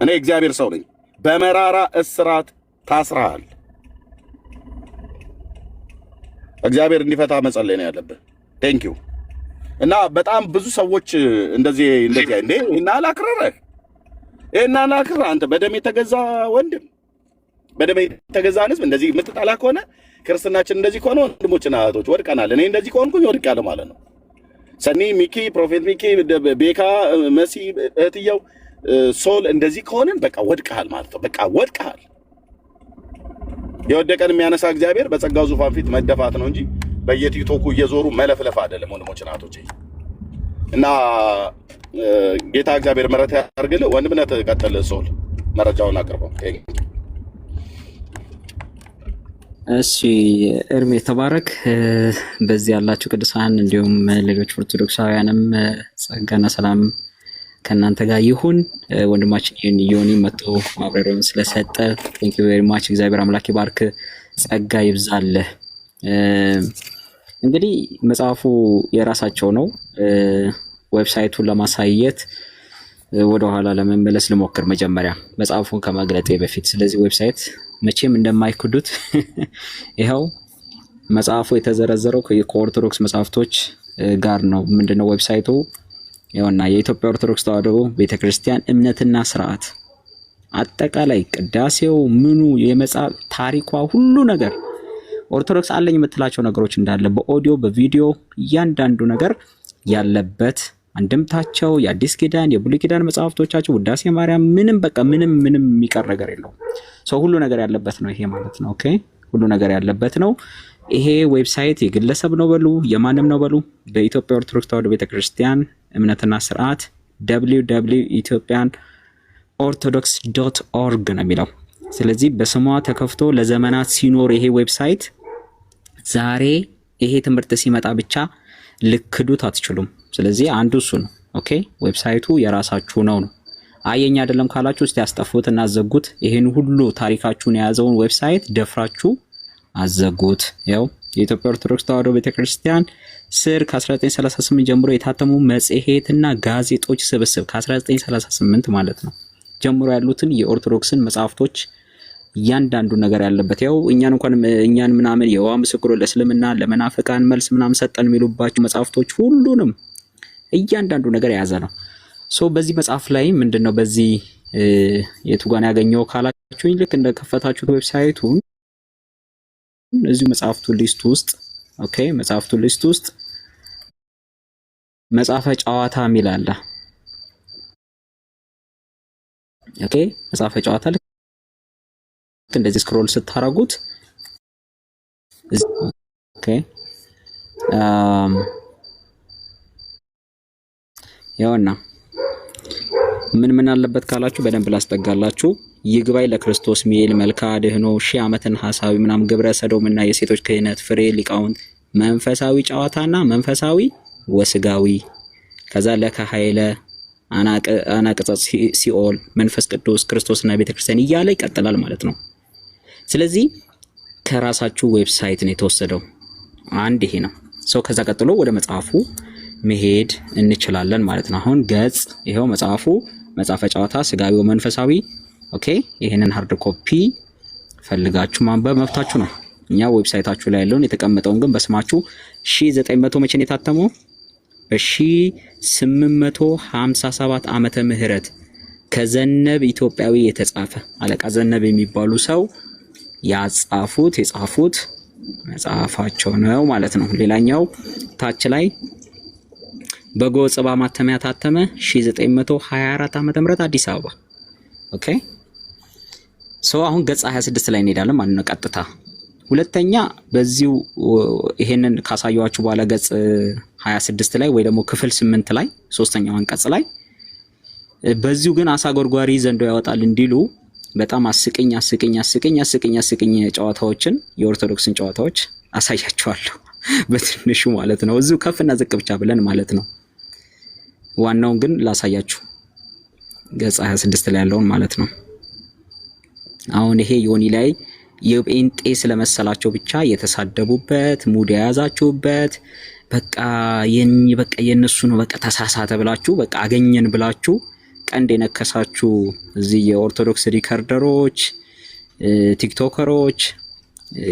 እኔ እግዚአብሔር ሰው ነኝ። በመራራ እስራት ታስረሃል። እግዚአብሔር እንዲፈታ መጸለይ ነው ያለብህ። ቴንክ ዩ። እና በጣም ብዙ ሰዎች እንደዚህ እንዴ እና አላክረረህ አንተ በደም የተገዛ ወንድም በደም የተገዛ ህዝብ እንደዚህ የምትጣላ ከሆነ ክርስትናችን እንደዚህ ከሆነ ወንድሞችና እህቶች ወድቀናል። እኔ እንደዚህ ከሆንኩኝ ወድቄያለሁ ማለት ነው። ሰኒ ሚኪ፣ ፕሮፌት ሚኪ፣ ቤካ፣ መሲ፣ እህትየው ሶል እንደዚህ ከሆነን በቃ ወድቀሃል ማለት ነው። በቃ ወድቀሃል። የወደቀን የሚያነሳ እግዚአብሔር በጸጋው ዙፋን ፊት መደፋት ነው እንጂ በየቲክቶኩ እየዞሩ መለፍለፍ አይደለም ወንድሞችና እህቶቼ። እና ጌታ እግዚአብሔር ምሕረት ያድርግልህ። ወንድምነት ቀጥል። ሶል መረጃውን አቅርበው። እሺ እርሜ ተባረክ። በዚህ ያላችሁ ቅዱሳን እንዲሁም ሌሎች ኦርቶዶክሳውያንም ጸጋና ሰላም ከእናንተ ጋር ይሁን። ወንድማችን ዮኒ መጥቶ ማብራሪያውን ስለሰጠ ቴንክ ዩ ቬሪ ማች። እግዚአብሔር አምላክ ይባርክ፣ ጸጋ ይብዛልህ። እንግዲህ መጽሐፉ የራሳቸው ነው። ዌብሳይቱን ለማሳየት ወደኋላ ለመመለስ ልሞክር መጀመሪያ መጽሐፉን ከመግለጤ በፊት። ስለዚህ ዌብሳይት መቼም እንደማይክዱት ይኸው መጽሐፉ የተዘረዘረው ከኦርቶዶክስ መጽሐፍቶች ጋር ነው። ምንድነው ዌብሳይቱ? ይኸውና የኢትዮጵያ ኦርቶዶክስ ተዋሕዶ ቤተክርስቲያን እምነትና ስርዓት፣ አጠቃላይ ቅዳሴው፣ ምኑ፣ የመጽሐፍ ታሪኳ፣ ሁሉ ነገር ኦርቶዶክስ አለኝ የምትላቸው ነገሮች እንዳለ በኦዲዮ በቪዲዮ እያንዳንዱ ነገር ያለበት፣ አንድምታቸው፣ የአዲስ ኪዳን የብሉይ ኪዳን መጽሐፍቶቻቸው፣ ውዳሴ ማርያም፣ ምንም በቃ ምንም የሚቀር ነገር የለውም። ሰው ሁሉ ነገር ያለበት ነው ይሄ ማለት ነው። ኦኬ ሁሉ ነገር ያለበት ነው ይሄ ዌብሳይት። የግለሰብ ነው በሉ የማንም ነው በሉ፣ በኢትዮጵያ ኦርቶዶክስ ተዋሕዶ ቤተክርስቲያን እምነትና ስርዓት www.ethiopianorthodox.org ነው የሚለው። ስለዚህ በስሟ ተከፍቶ ለዘመናት ሲኖር ይሄ ዌብሳይት ዛሬ ይሄ ትምህርት ሲመጣ ብቻ ልክዱት አትችሉም። ስለዚህ አንዱ እሱ ነው። ኦኬ ዌብሳይቱ የራሳችሁ ነው። አየኛ አይደለም ካላችሁ እስቲ ያስጠፉትና አዘጉት። ይሄን ሁሉ ታሪካችሁን የያዘውን ዌብሳይት ደፍራችሁ አዘጉት። ያው የኢትዮጵያ ኦርቶዶክስ ተዋሕዶ ቤተክርስቲያን ስር ከ1938 ጀምሮ የታተሙ መጽሔትና ጋዜጦች ስብስብ ከ1938 ማለት ነው ጀምሮ ያሉትን የኦርቶዶክስን መጽሐፍቶች እያንዳንዱ ነገር ያለበት ያው እኛን ምናምን የዋ ምስክሩ ለእስልምና ለመናፍቃን መልስ ምናምን ሰጠን የሚሉባቸው መጽሐፍቶች ሁሉንም እያንዳንዱ ነገር የያዘ ነው። በዚህ መጽሐፍ ላይ ምንድነው በዚህ የቱ ጋር ያገኘው ካላችሁኝ ልክ እንደከፈታችሁት ዌብሳይቱን እዚሁ መጽሐፍቱ ሊስት ውስጥ መጽሐፍቱ ሊስት ውስጥ መጽሐፈ ጨዋታ የሚል አለ። መጽሐፈ ጨዋታ ልክ እንደዚህ ስክሮል ስታረጉት ያውና ምን አለበት ካላችሁ በደንብ ላስጠጋላችሁ። ይግባይ ለክርስቶስ ሚል መልካ ድህኖ ሺህ ዓመትን ሐሳዊ ምናም ግብረ ሰዶምና የሴቶች ክህነት ፍሬ ሊቃውንት መንፈሳዊ ጨዋታና መንፈሳዊ ወስጋዊ ከዛ ለከ ኃይለ አናቅጸ ሲኦል መንፈስ ቅዱስ ክርስቶስና ቤተክርስቲያን እያለ ይቀጥላል ማለት ነው። ስለዚህ ከራሳችሁ ዌብሳይት ነው የተወሰደው። አንድ ይሄ ነው። ከዛ ቀጥሎ ወደ መጽሐፉ መሄድ እንችላለን ማለት ነው። አሁን ገጽ ይሄው መጽሐፈ ጨዋታ ስጋዊው መንፈሳዊ ይሄንን ሃርድ ኮፒ ፈልጋችሁ ማንበብ መብታችሁ ነው። እኛ ዌብሳይታችሁ ላይ ያለውን የተቀመጠውን ግን በስማችሁ 1900 መቼ ነው የታተመው? በ1857 ዓመተ ምህረት ከዘነብ ኢትዮጵያዊ የተጻፈ አለቃ ዘነብ የሚባሉ ሰው የጻፉት መጽሐፋቸው ነው ማለት ነው። ሌላኛው ታች ላይ በጎጽባ ማተሚያ ታተመ 1924 ዓመተ ምህረት አዲስ አበባ። አሁን ገጽ 26 ላይ እንሄዳለን ማለት ነው ቀጥታ። ሁለተኛ በዚሁ ይሄንን ካሳያችሁ በኋላ ገጽ 26 ላይ ወይ ደግሞ ክፍል 8 ላይ ሶስተኛው አንቀጽ ላይ በዚሁ ግን አሳ ጎርጓሪ ዘንዶ ያወጣል እንዲሉ በጣም አስቂኝ አስቂኝ ጨዋታዎችን የኦርቶዶክስን ጨዋታዎች አሳያችኋለሁ በትንሹ ማለት ነው። እዚሁ ከፍና ዝቅ ብቻ ብለን ማለት ነው። ዋናውን ግን ላሳያችሁ ገጽ 26 ላይ ያለውን ማለት ነው። አሁን ይሄ ዮኒ ላይ የጴንጤ ስለመሰላቸው ብቻ የተሳደቡበት ሙድ የያዛችሁበት በቃ የነሱ ነው በቃ ተሳሳተ ብላችሁ በቃ አገኘን ብላችሁ ቀንድ የነከሳችሁ እዚህ የኦርቶዶክስ ሪከርደሮች ቲክቶከሮች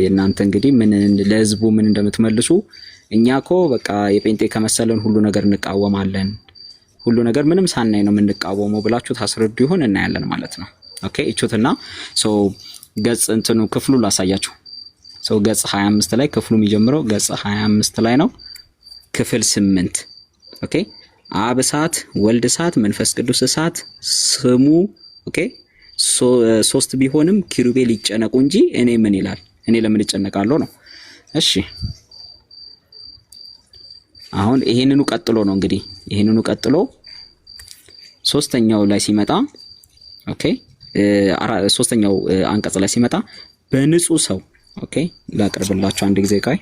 እናንተ እንግዲህ ምን ለህዝቡ ምን እንደምትመልሱ እኛኮ በቃ የጴንጤ ከመሰለን ሁሉ ነገር እንቃወማለን፣ ሁሉ ነገር ምንም ሳናይ ነው የምንቃወመው ብላችሁ ታስረዱ ይሆን እናያለን ማለት ነው። እቹትና ገጽ እንትኑ ክፍሉ ላሳያችሁ። ገጽ 25 ላይ ክፍሉ የሚጀምረው ገጽ 25 ላይ ነው። ክፍል 8 አብ እሳት ወልድ እሳት መንፈስ ቅዱስ እሳት ስሙ ሶስት ቢሆንም ኪሩቤል ይጨነቁ እንጂ እኔ ምን ይላል እኔ ለምን እጨነቃለሁ ነው። እሺ አሁን ይሄንኑ ቀጥሎ ነው እንግዲህ ይሄንኑ ቀጥሎ ሶስተኛው ላይ ሲመጣ ሶስተኛው አንቀጽ ላይ ሲመጣ በንጹህ ሰው ላቀርብላችሁ አንድ ጊዜ ቃይ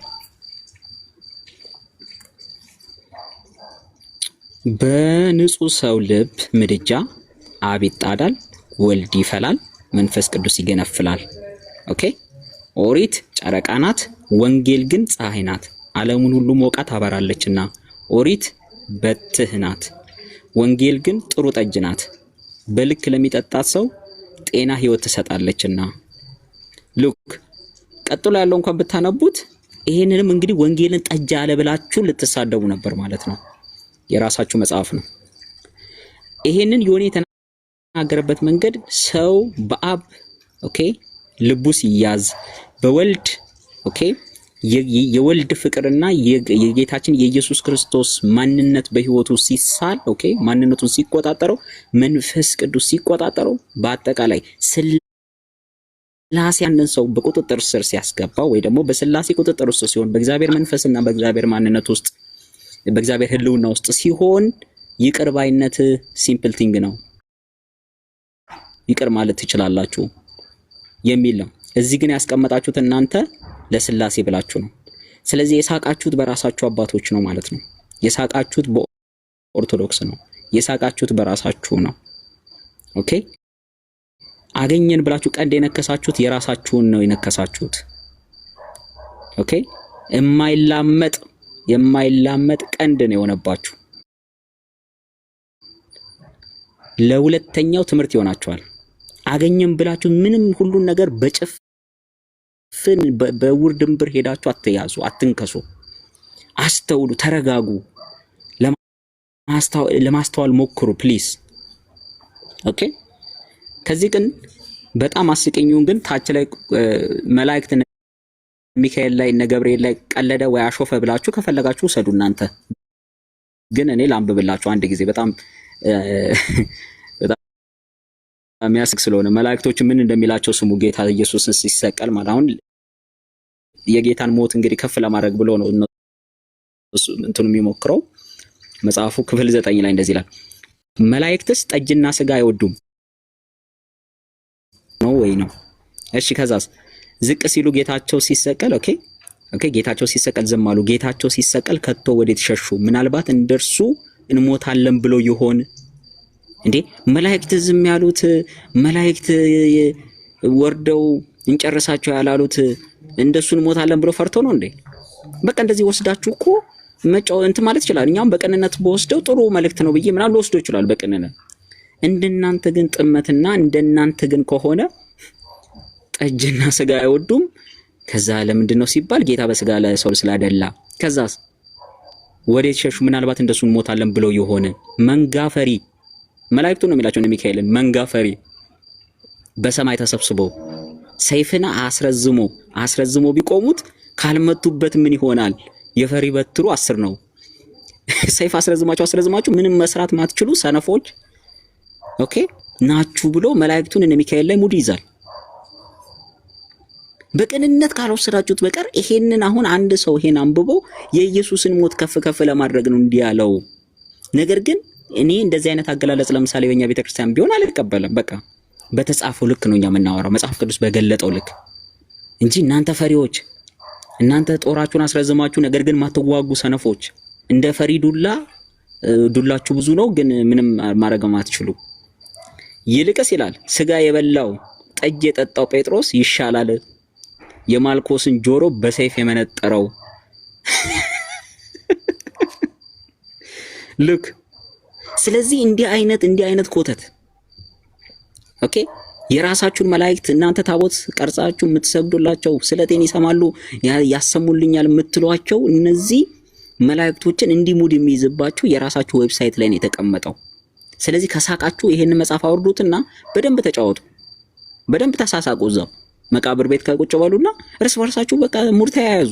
በንጹህ ሰው ልብ ምድጃ አብ ይጣዳል፣ ወልድ ይፈላል፣ መንፈስ ቅዱስ ይገነፍላል። ኦሪት ጨረቃ ናት፣ ወንጌል ግን ፀሐይ ናት። ዓለሙን ሁሉ ሞቃ ታበራለችና። ኦሪት በትህ ናት፣ ወንጌል ግን ጥሩ ጠጅ ናት። በልክ ለሚጠጣት ሰው ጤና ህይወት ትሰጣለችና። ሉክ ቀጥሎ ያለው እንኳን ብታነቡት ይሄንንም እንግዲህ ወንጌልን ጠጅ አለ ብላችሁ ልትሳደቡ ነበር ማለት ነው። የራሳችሁ መጽሐፍ ነው። ይሄንን ዮኒ የተናገረበት መንገድ ሰው በአብ ልቡ ሲያዝ በወልድ የወልድ ፍቅርና የጌታችን የኢየሱስ ክርስቶስ ማንነት በህይወቱ ሲሳል ማንነቱን ሲቆጣጠረው መንፈስ ቅዱስ ሲቆጣጠረው በአጠቃላይ ስላሴ ያንን ሰው በቁጥጥር ስር ሲያስገባው ወይ ደግሞ በስላሴ ቁጥጥር ውስጥ ሲሆን በእግዚአብሔር መንፈስና በእግዚአብሔር ማንነት ውስጥ በእግዚአብሔር ህልውና ውስጥ ሲሆን ይቅር ባይነት ሲምፕል ቲንግ ነው። ይቅር ማለት ትችላላችሁ የሚል ነው። እዚህ ግን ያስቀመጣችሁት እናንተ ለስላሴ ብላችሁ ነው። ስለዚህ የሳቃችሁት በራሳችሁ አባቶች ነው ማለት ነው። የሳቃችሁት በኦርቶዶክስ ነው። የሳቃችሁት በራሳችሁ ነው። አገኘን ብላችሁ ቀንድ የነከሳችሁት የራሳችሁን ነው የነከሳችሁት። የማይላመጥ ቀንድ ነው የሆነባችሁ። ለሁለተኛው ትምህርት ይሆናችኋል። አገኘም ብላችሁ ምንም ሁሉን ነገር በጭፍን በውር ድንብር ሄዳችሁ አትያዙ፣ አትንከሱ። አስተውሉ፣ ተረጋጉ፣ ለማስተዋል ሞክሩ ፕሊዝ። ኦኬ። ከዚህ ግን በጣም አስቂኙን ግን ታች ላይ መላእክት ሚካኤል ላይ እነ ገብርኤል ላይ ቀለደ ወይ አሾፈ ብላችሁ ከፈለጋችሁ ሰዱ እናንተ። ግን እኔ ላንብብላችሁ አንድ ጊዜ በጣም የሚያስቅ ስለሆነ መላእክቶች ምን እንደሚላቸው ስሙ። ጌታ ኢየሱስን ሲሰቀል ማለት አሁን የጌታን ሞት እንግዲህ ከፍ ለማድረግ ብሎ ነው እንትኑ የሚሞክረው። መጽሐፉ ክፍል 9 ላይ እንደዚህ ይላል፣ መላእክትስ ጠጅና ስጋ አይወዱም ነው ወይ ነው? እሺ ከዛስ ዝቅ ሲሉ ጌታቸው ሲሰቀል ኦኬ ጌታቸው ሲሰቀል ዝም አሉ። ጌታቸው ሲሰቀል ከቶ ወዴት ሸሹ? ምናልባት እንደርሱ እንሞታለን ብሎ ይሆን እንዴ? መላእክት ዝም ያሉት መላእክት ወርደው እንጨርሳቸው ያላሉት እንደሱ እንሞታለን ብሎ ፈርቶ ነው እንዴ? በቃ እንደዚህ ወስዳችሁ እኮ መጫው እንት ማለት ይችላል። እኛም በቅንነት በወስደው ጥሩ መልእክት ነው ብዬ ምናል ወስዶ ይችላል በቅንነት። እንደናንተ ግን ጥመትና እንደናንተ ግን ከሆነ ጠጅና ስጋ አይወዱም። ከዛ ለምንድን ነው ሲባል ጌታ በስጋ ለሰው ስላደላ። ከዛስ ወዴት ሸሹ? ምናልባት እንደሱ እንሞታለን ብለው ይሆን? መንጋፈሪ መላእክቱ ነው የሚላቸው ነው ሚካኤልን መንጋፈሪ በሰማይ ተሰብስበው ሰይፍና አስረዝሞ ቢቆሙት ካልመቱበት ምን ይሆናል? የፈሪ በትሩ 10 ነው። ሰይፍ አስረዝማችሁ ምንም መስራት ማትችሉ ሰነፎች ኦኬ ናችሁ ብሎ መላእክቱን እነ ሚካኤል ላይ ሙድ ይዛል። በቅንነት ካልወሰዳችሁት በቀር ይሄንን አሁን አንድ ሰው ይሄን አንብቦ የኢየሱስን ሞት ከፍ ለማድረግ ነው እንዲህ ያለው። ነገር ግን እኔ እንደዚህ አይነት አገላለጽ ለምሳሌ በእኛ ቤተክርስቲያን ቢሆን አልቀበልም። በቃ በተጻፈው ልክ ነው እኛ የምናወራው፣ መጽሐፍ ቅዱስ በገለጠው ልክ እንጂ እናንተ ፈሪዎች፣ እናንተ ጦራችሁን አስረዝማችሁ ነገር ግን ማትዋጉ ሰነፎች፣ እንደ ፈሪ ዱላችሁ ብዙ ነው ግን ምንም ማድረግ ማትችሉ። ይልቅስ ይላል ስጋ የበላው ጠጅ የጠጣው ጴጥሮስ ይሻላል የማልኮስን ጆሮ በሰይፍ የመነጠረው። ልክ ስለዚህ እንዲህ አይነት ኮተት ኦኬ የራሳችሁን መላእክት እናንተ ታቦት ቀርጻችሁ የምትሰግዱላቸው ስለቴን ይሰማሉ ያሰሙልኛል የምትሏቸው እነዚህ መላእክቶችን እንዲሙድ የሚይዝባችሁ የራሳችሁ ዌብሳይት ላይ ነው የተቀመጠው። ስለዚህ ከሳቃችሁ ይሄንን መጽሐፍ አውርዱትና በደንብ ተጫወቱ፣ በደንብ ተሳሳቁ። እዛው መቃብር ቤት ከቁጭ በሉና እርስ በርሳችሁ በቃ ሙድ ተያያዙ።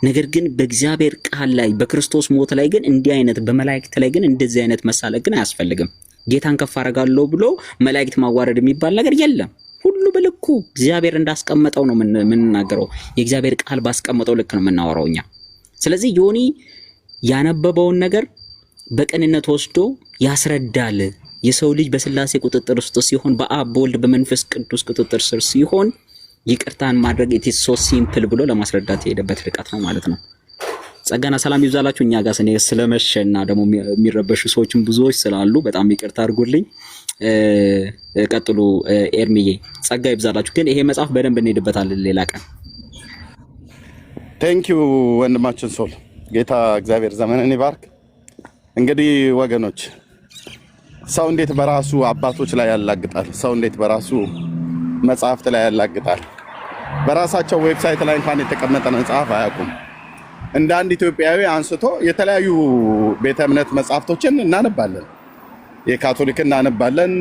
ነገር ግን በእግዚአብሔር ቃል ላይ በክርስቶስ ሞት ላይ ግን እንዲህ አይነት በመላእክት ላይ ግን እንደዚህ አይነት መሳለቅ ግን አያስፈልግም። ጌታን ከፍ አደርጋለሁ ብሎ መላእክት ማዋረድ የሚባል ነገር የለም። ሁሉ በልኩ እግዚአብሔር እንዳስቀመጠው ነው የምንናገረው። የእግዚአብሔር ቃል ባስቀመጠው ልክ ነው የምናወራው እኛ። ስለዚህ ዮኒ ያነበበውን ነገር በቅንነት ወስዶ ያስረዳል። የሰው ልጅ በስላሴ ቁጥጥር ውስጥ ሲሆን በአብ በወልድ በመንፈስ ቅዱስ ቁጥጥር ስር ሲሆን ይቅርታን ማድረግ it is so simple ብሎ ለማስረዳት የሄደበት ርቀት ነው ማለት ነው። ጸጋና ሰላም ይብዛላችሁ። እኛ ጋር ስለመሸና ደግሞ የሚረበሹ ሰዎችም ብዙዎች ስላሉ በጣም ይቅርታ አድርጉልኝ። ቀጥሉ ኤርሚዬ፣ ጸጋ ይብዛላችሁ። ግን ይሄ መጽሐፍ በደንብ እንሄድበታለን ሌላ ቀን። ቴንክ ዩ ወንድማችን ሶል፣ ጌታ እግዚአብሔር ዘመንን ይባርክ። እንግዲህ ወገኖች ሰው እንዴት በራሱ አባቶች ላይ ያላግጣል? ሰው እንዴት በራሱ መጽሐፍት ላይ ያላግጣል? በራሳቸው ዌብሳይት ላይ እንኳን የተቀመጠ መጽሐፍ አያውቁም። እንደ አንድ ኢትዮጵያዊ አንስቶ የተለያዩ ቤተ እምነት መጽሐፍቶችን እናነባለን። የካቶሊክ እናነባለን፣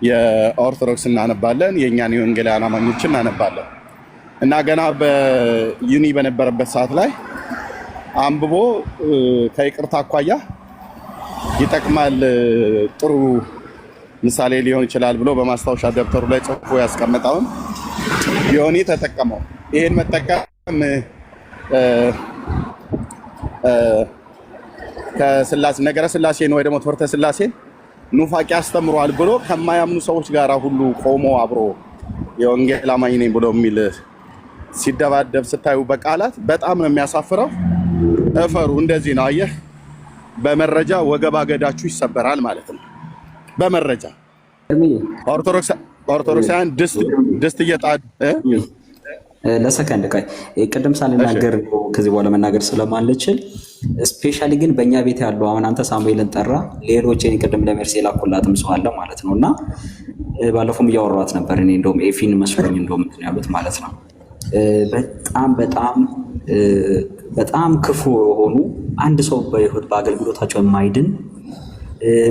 የኦርቶዶክስ እናነባለን፣ የእኛን የወንጌላውያን አማኞችን እናነባለን። እና ገና በዩኒ በነበረበት ሰዓት ላይ አንብቦ ከይቅርታ አኳያ ይጠቅማል፣ ጥሩ ምሳሌ ሊሆን ይችላል ብሎ በማስታወሻ ደብተሩ ላይ ጽፎ ያስቀመጠውን ዮኒ ተጠቀመው። ይሄን መጠቀም ከስላሴ ነገረ ስላሴን ወይ ደግሞ ትምህርተ ስላሴን ኑፋቄ አስተምሯል ብሎ ከማያምኑ ሰዎች ጋር ሁሉ ቆሞ አብሮ የወንጌል አማኝ ነኝ ብሎ የሚል ሲደባደብ ስታዩ በቃላት በጣም ነው የሚያሳፍረው። እፈሩ። እንደዚህ ነው አየህ፣ በመረጃ ወገብ አገዳችሁ ይሰበራል ማለት ነው። በመረጃ ኦርቶዶክሳውያን ድስት እየጣዱ ለሰከንድ ቆይ፣ ቅድም ሳልናገር ከዚህ በኋላ መናገር ስለማልችል ስፔሻሊ ግን በእኛ ቤት ያለው አሁን አንተ ሳሙኤልን ጠራ፣ ሌሎች እኔ ቅድም ለሜርሲ የላኩላትም ሰው አለ ማለት ነው። እና ባለፈውም እያወራኋት ነበር እኔ እንደውም ኤፊን መስሎኝ እንደውም እንትን ያሉት ማለት ነው። በጣም በጣም በጣም ክፉ የሆኑ አንድ ሰው በህይወት በአገልግሎታቸው የማይድን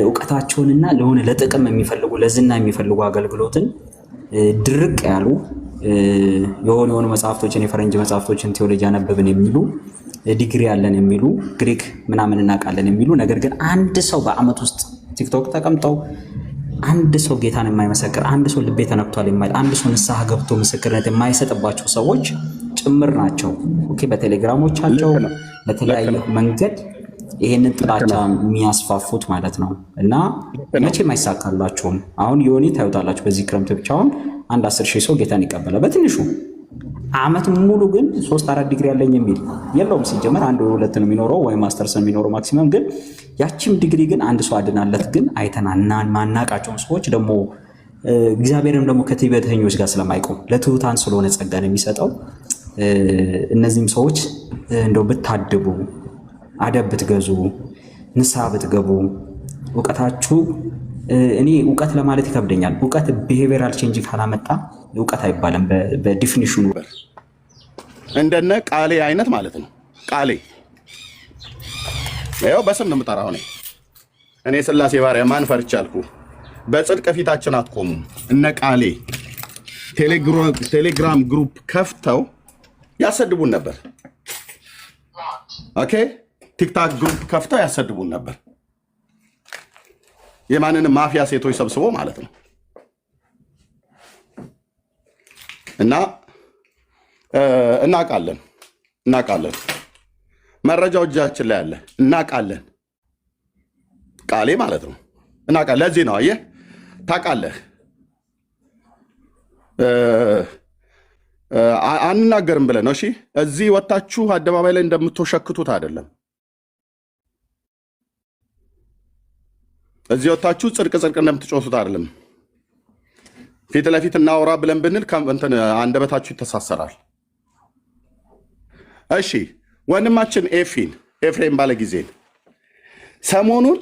እውቀታቸውንና ለሆነ ለጥቅም የሚፈልጉ ለዝና የሚፈልጉ አገልግሎትን ድርቅ ያሉ የሆኑ መጽሐፍቶችን የፈረንጅ መጽሐፍቶችን ቴዎሎጂ ያነበብን የሚሉ ዲግሪ ያለን የሚሉ ግሪክ ምናምን እናውቃለን የሚሉ ነገር ግን አንድ ሰው በአመት ውስጥ ቲክቶክ ተቀምጠው አንድ ሰው ጌታን የማይመሰክር አንድ ሰው ልቤ ተነክቷል የማይል አንድ ሰው ንስሐ ገብቶ ምስክርነት የማይሰጥባቸው ሰዎች ጭምር ናቸው። ኦኬ፣ በቴሌግራሞቻቸው በተለያየ መንገድ ይሄንን ጥላቻ የሚያስፋፉት ማለት ነው። እና መቼም አይሳካላቸውም። አሁን ዮኒ ታዩታላችሁ በዚህ ክረምት ብቻውን አንድ 10,000 ሰው ጌታን ይቀበላል በትንሹ። አመት ሙሉ ግን 3-4 ዲግሪ ያለኝ የሚል የለውም። ሲጀመር አንድ ወይ ሁለት ነው የሚኖረው ወይ ማስተርስ ነው የሚኖረው ማክሲመም። ግን ያቺም ዲግሪ ግን አንድ ሰው አድናለት ግን አይተናና ማናቃቸውን ሰዎች ደግሞ እግዚአብሔርም ደግሞ ከትዕቢተኞች ጋር ስለማይቆም ለትሑታን ስለሆነ ጸጋን የሚሰጠው እነዚህም ሰዎች እንደው ብታድቡ አደብ ብትገዙ ንስሐ ብትገቡ እውቀታችሁ እኔ እውቀት ለማለት ይከብደኛል። እውቀት ቢሄቪየራል ቼንጅ ካላመጣ እውቀት አይባልም በዲፊኒሽኑ። እንደነ ቃሌ አይነት ማለት ነው። ቃሌ ያው በስም ነው የምጠራው እኔ ስላሴ ባሪያ ማን ፈርቻልኩ። በጽድቅ ፊታችን አትቆሙ። እነ ቃሌ ቴሌግራም ግሩፕ ከፍተው ያሰድቡን ነበር። ኦኬ፣ ቲክታክ ግሩፕ ከፍተው ያሰድቡን ነበር። የማንንም ማፊያ ሴቶች ሰብስቦ ማለት ነው። እና እናቃለን መረጃው እጃችን ላይ አለ። እናቃለን ቃሌ ማለት ነው። እናቃለን። ለዚህ ነው አየህ፣ ታውቃለህ። አንናገርም ብለን ነው። እሺ፣ እዚህ ወጣችሁ አደባባይ ላይ እንደምትሸክቱት አይደለም። እዚህ ወጣችሁ ጽድቅ እንደምትጮቱት አይደለም። ፊት ለፊት እናወራ ብለን ብንል አንደበታችሁ ይተሳሰራል። እሺ፣ ወንድማችን ኤፍሬም ባለ ጊዜን ሰሞኑን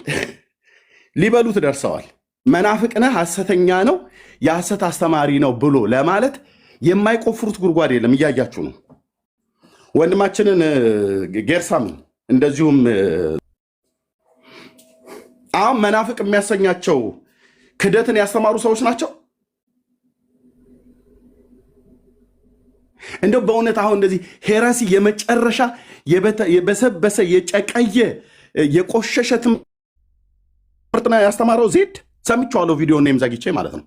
ሊበሉት ደርሰዋል። መናፍቅ ነህ፣ ሐሰተኛ ነው፣ የሐሰት አስተማሪ ነው ብሎ ለማለት የማይቆፍሩት ጉድጓድ የለም። እያያችሁ ነው። ወንድማችንን ጌርሳምን እንደዚሁም አሁን መናፍቅ የሚያሰኛቸው ክደትን ያስተማሩ ሰዎች ናቸው። እንደው በእውነት አሁን እንደዚህ ሄረሲ የመጨረሻ የበሰበሰ የጨቀየ የቆሸሸ ትምህርት ያስተማረው ዜድ ሰምቼዋለሁ። ቪዲዮ ነው ዘግቼ ማለት ነው።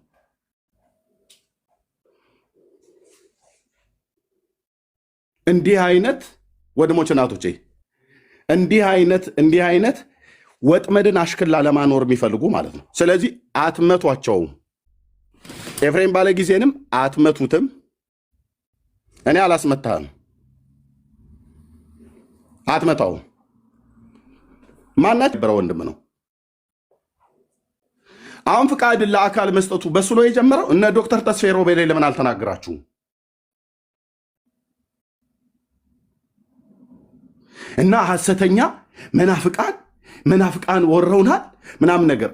እንዲህ አይነት ወንድሞች እናቶቼ፣ እንዲህ አይነት ወጥመድን አሽክላ ለማኖር የሚፈልጉ ማለት ነው። ስለዚህ አትመቷቸውም። ኤፍሬም ባለ ጊዜንም አትመቱትም። እኔ አላስመታህም፣ አትመታውም። ማናት በረ ወንድም ነው። አሁን ፍቃድን ለአካል መስጠቱ በስሎ የጀመረው እነ ዶክተር ተስፋዬ ሮቤሌ ለምን አልተናገራችሁም? እና ሐሰተኛ መናፍቃን ወረውናል ምናምን ነገር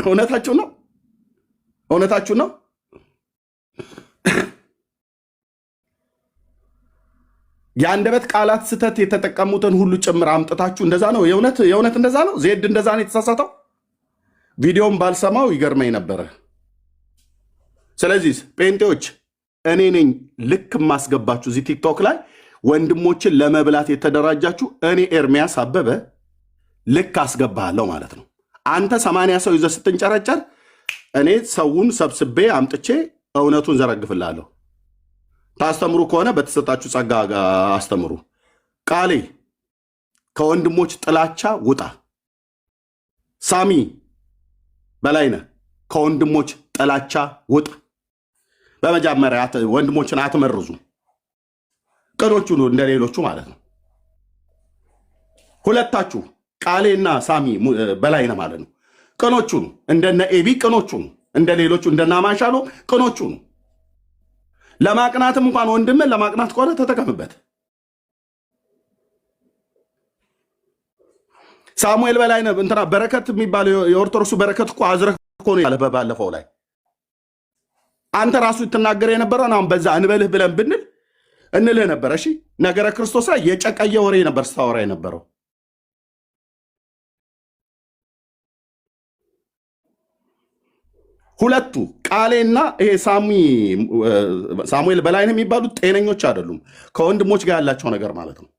እውነታችሁ ነው። የአንደበት ቃላት ስተት የተጠቀሙትን ሁሉ ጭምር አምጥታችሁ እንደዛ ነው። የእውነት እንደዛ ነው። ዜድ እንደዛ ነው የተሳሳተው። ቪዲዮም ባልሰማው ይገርመኝ ነበረ። ስለዚህ ጴንጤዎች እኔ ነኝ ልክ ማስገባችሁ እዚህ ቲክቶክ ላይ ወንድሞችን ለመብላት የተደራጃችሁ እኔ ኤርሚያስ አበበ ልክ አስገባለሁ ማለት ነው። አንተ 80 ሰው ይዘህ ስትንጨረጨር እኔ ሰውን ሰብስቤ አምጥቼ እውነቱን ዘረግፍላለሁ። ታስተምሩ ከሆነ በተሰጣችሁ ጸጋ አስተምሩ። ቃሌ ከወንድሞች ጥላቻ ውጣ። ሳሚ በላይነህ ከወንድሞች ጥላቻ ውጣ። በመጀመሪያ ወንድሞችን አትመርዙ። ቅኖቹ ነው እንደሌሎቹ ማለት ነው። ሁለታችሁ ቃሌና ሳሚ በላይነህ ማለት ነው። ቅኖቹ ነው እንደነ ኤቢ ቅኖቹ ነው እንደሌሎቹ እንደና ማሻሎ ቅኖቹ ነው። ለማቅናትም እንኳን ወንድምን ለማቅናት ከሆነ ተጠቀምበት። ሳሙኤል በላይነህ እንትና በረከት የሚባለው የኦርቶዶክሱ በረከት እኮ አዝረህ እኮ ነው ያለ ባለፈው ላይ አንተ ራሱ ትናገር የነበረውን አሁን በዛ እንበልህ ብለን ብንል እንልህ ነበር። እሺ ነገረ ክርስቶስ ላይ የጨቀየ ወሬ ነበር ስታወራ የነበረው። ሁለቱ ቃሌና ይሄ ሳሙኤል በላይነህ የሚባሉት ጤነኞች አይደሉም። ከወንድሞች ጋር ያላቸው ነገር ማለት ነው።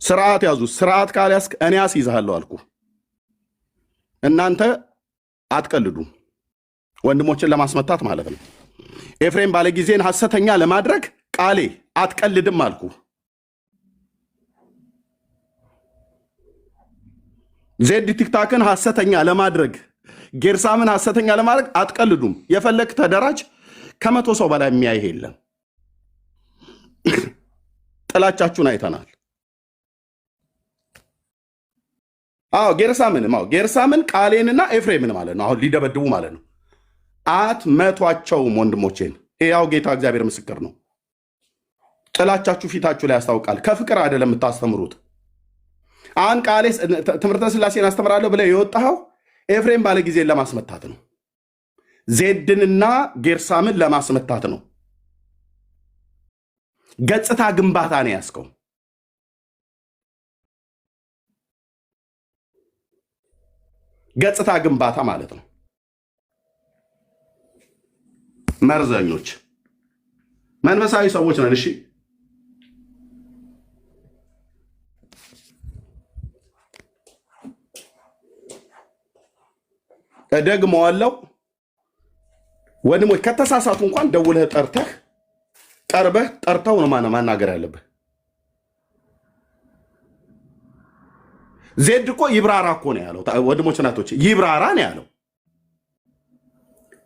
ስርዓት ያዙ። ስርዓት ካልያዝክ እኔ አስይዝሃለሁ አልኩ። እናንተ አትቀልዱ፣ ወንድሞችን ለማስመታት ማለት ነው። ኤፍሬም ባለጊዜን ሐሰተኛ ለማድረግ ቃሌ አትቀልድም አልኩ። ዜድ ቲክታክን ሐሰተኛ ለማድረግ ጌርሳምን ሐሰተኛ ለማድረግ አትቀልዱም። የፈለክ ተደራጅ። 100 ሰው በላይ የሚያይህ የለም። ጥላቻችሁን አይተናል። ጌርሳምን ቃሌንና ኤፍሬምን ማለት ነው አሁን ሊደበድቡ ማለት ነው። አትመቷቸውም ወንድሞቼን። ያው ጌታ እግዚአብሔር ምስክር ነው። ጥላቻችሁ ፊታችሁ ላይ ያስታውቃል። ከፍቅር አይደለም የምታስተምሩት። አሁን ቃሌ ትምህርተ ሥላሴን አስተምራለሁ ብለህ የወጣኸው ኤፍሬም ባለጊዜን ለማስመታት ነው። ዜድንና ጌርሳምን ለማስመታት ነው። ገጽታ ግንባታ ነው ያስከው። ገጽታ ግንባታ ማለት ነው። መርዘኞች መንፈሳዊ ሰዎች ነን። እሺ እደግመዋለሁ። ወንድሞች ከተሳሳቱ እንኳን ደውለህ ጠርተው ነው ማናገር ያለብህ። ዜድ እኮ ይብራራ እኮ ነው ያለው። ወንድሞች እናቶች ይብራራ ነው ያለው።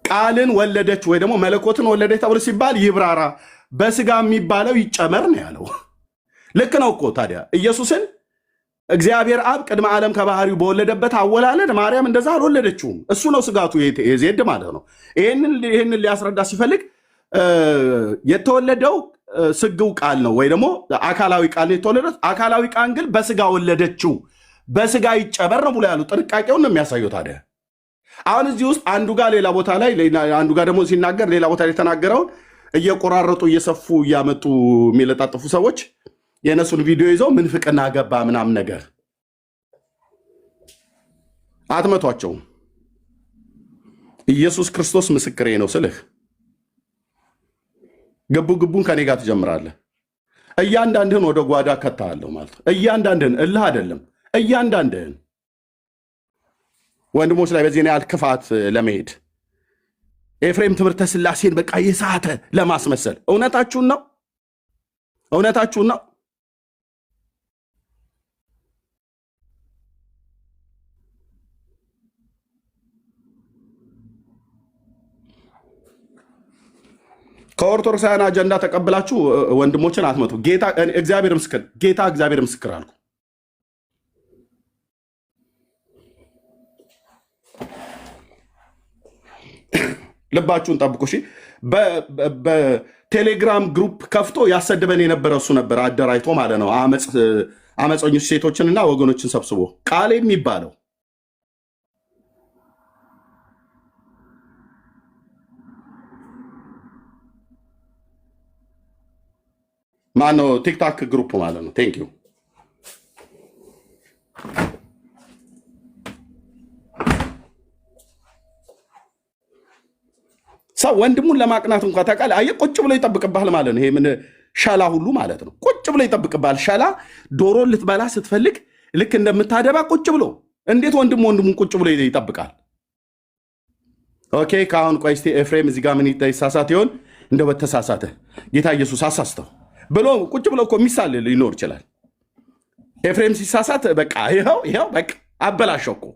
ቃልን ወለደች ወይ ደግሞ መለኮትን ወለደች ተብሎ ሲባል ይብራራ፣ በስጋ የሚባለው ይጨመር ነው ያለው። ልክ ነው እኮ ታዲያ ኢየሱስን እግዚአብሔር አብ ቅድመ ዓለም ከባህሪው በወለደበት አወላለድ ማርያም እንደዛ አልወለደችውም። እሱ ነው ስጋቱ የዜድ ማለት ነው። ይህንን ሊያስረዳ ሲፈልግ የተወለደው ስግው ቃል ነው ወይ ደግሞ አካላዊ ቃል ነው የተወለደው። አካላዊ ቃል ግን በስጋ ወለደችው፣ በስጋ ይጨበር ነው ብሎ ያሉ ጥንቃቄውን ነው የሚያሳየው። ታዲያ አሁን እዚህ ውስጥ አንዱ ጋር ሌላ ቦታ ላይ አንዱ ጋር ደግሞ ሲናገር ሌላ ቦታ ላይ የተናገረውን እየቆራረጡ እየሰፉ እያመጡ የሚለጣጥፉ ሰዎች የእነሱን ቪዲዮ ይዘው ምንፍቅና ገባ ምናምን ነገር አትመቷቸውም። ኢየሱስ ክርስቶስ ምስክሬ ነው ስልህ ግቡን ከኔ ጋር ትጀምራለህ። እያንዳንድህን ወደ ጓዳ ከታለሁ ማለት ነው። እያንዳንድህን እልህ አይደለም፣ እያንዳንድህን ወንድሞች ላይ በዚህ ያህል ክፋት ለመሄድ ኤፍሬም ትምህርተ ሥላሴን በቃ የሳተ ለማስመሰል እውነታችሁን ነው። ከኦርቶዶክሳውያን አጀንዳ ተቀብላችሁ ወንድሞችን አትመቱ። ጌታ እግዚአብሔር ምስክር አልኩ። ልባችሁን ጠብቁ። እሺ በቴሌግራም ግሩፕ ከፍቶ ያሰድበን የነበረ እሱ ነበር፣ አደራጅቶ ማለት ነው። አመፀኞች ሴቶችንና ወገኖችን ሰብስቦ ቃል የሚባለው ማነው? ቲክታክ ግሩፕ ማለት ነው። ቴንክ ዩ። ሰው ወንድሙን ለማቅናት እንኳ ታውቃለህ። አየህ ቁጭ ብሎ ይጠብቅብሃል ማለት ነው። ይሄ ምን ሸላ ሁሉ ማለት ነው። ቁጭ ብሎ ይጠብቅብሃል። ሸላ ዶሮን ልትበላ ስትፈልግ ልክ እንደምታደባ ቁጭ ብሎ እንዴት ወንድሙን ቁጭ ብሎ ይጠብቃል? ኦኬ ከአሁን ቆይ እስቲ ኤፍሬም እዚህ ጋር ምን ይሳሳት ይሆን? እንደው በተሳሳተ ጌታ ኢየሱስ አሳስተው ብሎ ቁጭ ብሎ እኮ የሚሳል ሊኖር ይችላል። ኤፍሬም ሲሳሳት በቃ ይኸው በቃ አበላሸው እኮ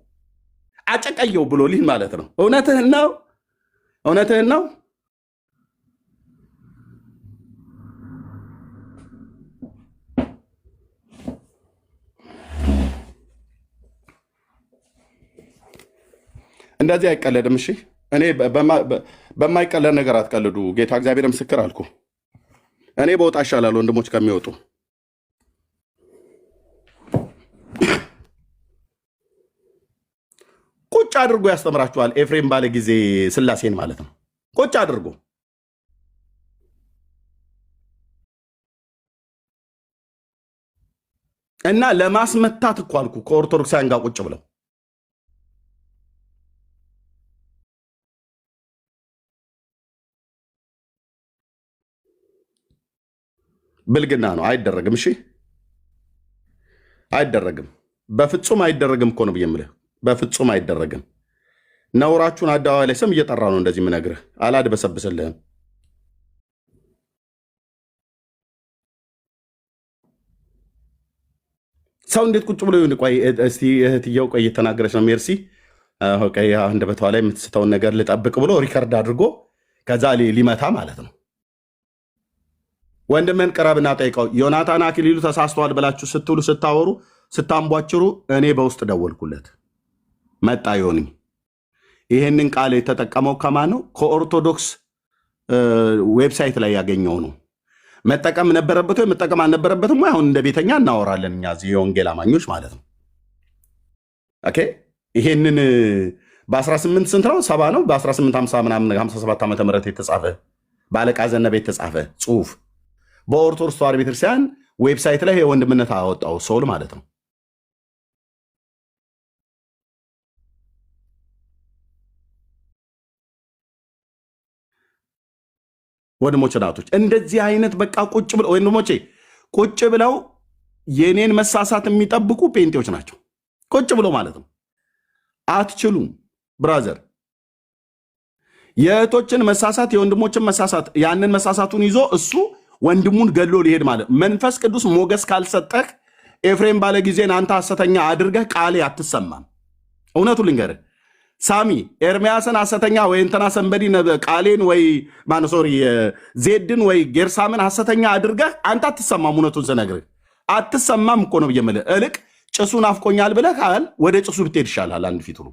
አጨቀየው ብሎ ሊል ማለት ነው። እውነትህን ነው። እንደዚህ አይቀለድም። እሺ እኔ በማይቀለድ ነገር አትቀልዱ። ጌታ እግዚአብሔር ምስክር አልኩ። እኔ በወጣ ይሻላል ወንድሞች ከሚወጡ አድርጎ ያስተምራችኋል። ኤፍሬም ባለ ጊዜ ስላሴን ማለት ነው። ቁጭ አድርጎ እና ለማስመታት እኮ አልኩ ከኦርቶዶክሳውያን ጋር ቁጭ ብለው ብልግና ነው። አይደረግም። እሺ አይደረግም። በፍጹም አይደረግም እኮ ነው ብዬ የምልህ። በፍጹም አይደረግም። ነውራችሁን አደባባይ ላይ ስም እየጠራ ነው እንደዚህ የምነግርህ። አላድበሰብስልህም። ሰው እንዴት ቁጭ ብሎ ይሁን? ቆይ እስቲ እህትየው ቆይ እየተናገረች ነው። ሜርሲ ቆይ አንደበቷ ላይ የምትስተውን ነገር ልጠብቅ ብሎ ሪከርድ አድርጎ ከዛ ሊመታ ማለት ነው። ወንድምህን ቅረብና ጠይቀው። ዮናታን አክሊሉ ተሳስተዋል ብላችሁ ስትውሉ ስታወሩ ስታንቧችሩ እኔ በውስጥ ደወልኩለት መጣ። ዮኒ ይሄንን ቃል የተጠቀመው ከማን ነው? ከኦርቶዶክስ ዌብሳይት ላይ ያገኘው ነው። መጠቀም ነበረበት ወይ መጠቀም አልነበረበትም ወይ? አሁን እንደ ቤተኛ እናወራለን እኛ እዚህ የወንጌል አማኞች ማለት ነው። ኦኬ ይሄንን በ18 ስንት ነው? 70 ነው። በ1850 ምናምን 57 ዓመተ ምህረት የተጻፈ በአለቃ ዘነበ የተጻፈ ጽሁፍ በኦርቶዶክስ ተዋሕዶ ቤተክርስቲያን ዌብሳይት ላይ የወንድምነት አወጣው ሶል ማለት ነው። ወንድሞች እናቶች እንደዚህ አይነት በቃ ቁጭ ብለው ወንድሞቼ ቁጭ ብለው የኔን መሳሳት የሚጠብቁ ጴንጤዎች ናቸው። ቁጭ ብለው ማለት ነው። አትችሉም ብራዘር። የእህቶችን መሳሳት የወንድሞችን መሳሳት ያንን መሳሳቱን ይዞ እሱ ወንድሙን ገሎ ሊሄድ ማለት መንፈስ ቅዱስ ሞገስ ካልሰጠህ ኤፍሬም ባለ ጊዜን አንተ ሐሰተኛ አድርገህ ቃሌ አትሰማም። እውነቱን ልንገርህ ሳሚ ኤርሚያስን ሐሰተኛ ወይ እንትና ሰንበዲ ቃሌን ወይ ሶሪ ዜድን ወይ ጌርሳምን ሐሰተኛ አድርገህ አንተ አትሰማም። እውነቱን ስነግርህ አትሰማም እኮ ነው ብየምልህ። እልቅ ጭሱን አፍቆኛል ብለህ ካል ወደ ጭሱ ብትሄድ ይሻላል። አንድ ፊት ሁሉ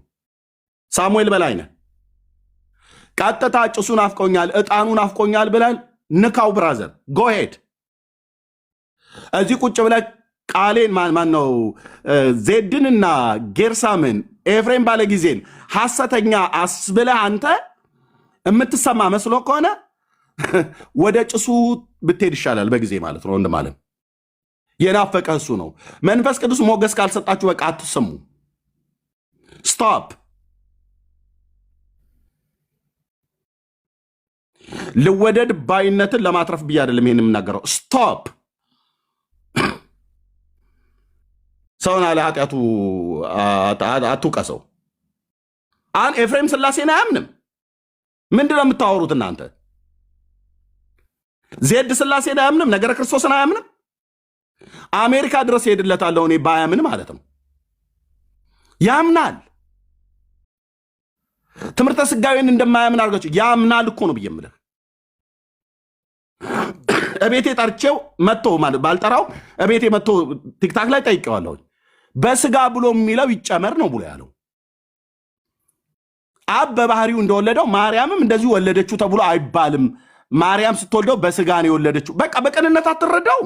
ሳሙኤል በላይነህ ቀጥታ ጭሱን አፍቆኛል ዕጣኑን አፍቆኛል ብለህ ንካው ብራዘር ጎሄድ። እዚህ ቁጭ ብለህ ቃሌን ማነው ዜድንና ጌርሳምን ኤፍሬም ባለ ጊዜን ሐሰተኛ አስብለህ አንተ የምትሰማ መስሎ ከሆነ ወደ ጭሱ ብትሄድ ይሻላል በጊዜ ማለት ነው። ወንድማለም የናፈቀ እሱ ነው። መንፈስ ቅዱስ ሞገስ ካልሰጣችሁ በቃ አትሰሙ። ስቶፕ። ልወደድ ባይነትን ለማትረፍ ብዬ አይደለም ይሄን የምናገረው። ስቶፕ። ሰውን አለ ኃጢአቱ አትውቀሰው። አሁን ኤፍሬም ስላሴን አያምንም። ምንድን ነው የምታወሩት እናንተ? ዜድ ስላሴን አያምንም። ነገረ ክርስቶስን አያምንም። አሜሪካ ድረስ ሄድለታለሁ እኔ ባያምን ማለት ነው። ያምናል። ትምህርተ ስጋዌን እንደማያምን አድርጋችሁ ያምናል እኮ ነው ብዬ የምልህ። እቤቴ ጠርቼው መጥቶ ማለት ባልጠራው እቤቴ መጥቶ ቲክታክ ላይ ጠይቄዋለሁ። በስጋ ብሎ የሚለው ይጨመር ነው ብሎ ያለው። አብ በባህሪው እንደወለደው ማርያምም እንደዚሁ ወለደችው ተብሎ አይባልም። ማርያም ስትወልደው በስጋ ነው የወለደችው። በቃ በቅንነት አትረዳው።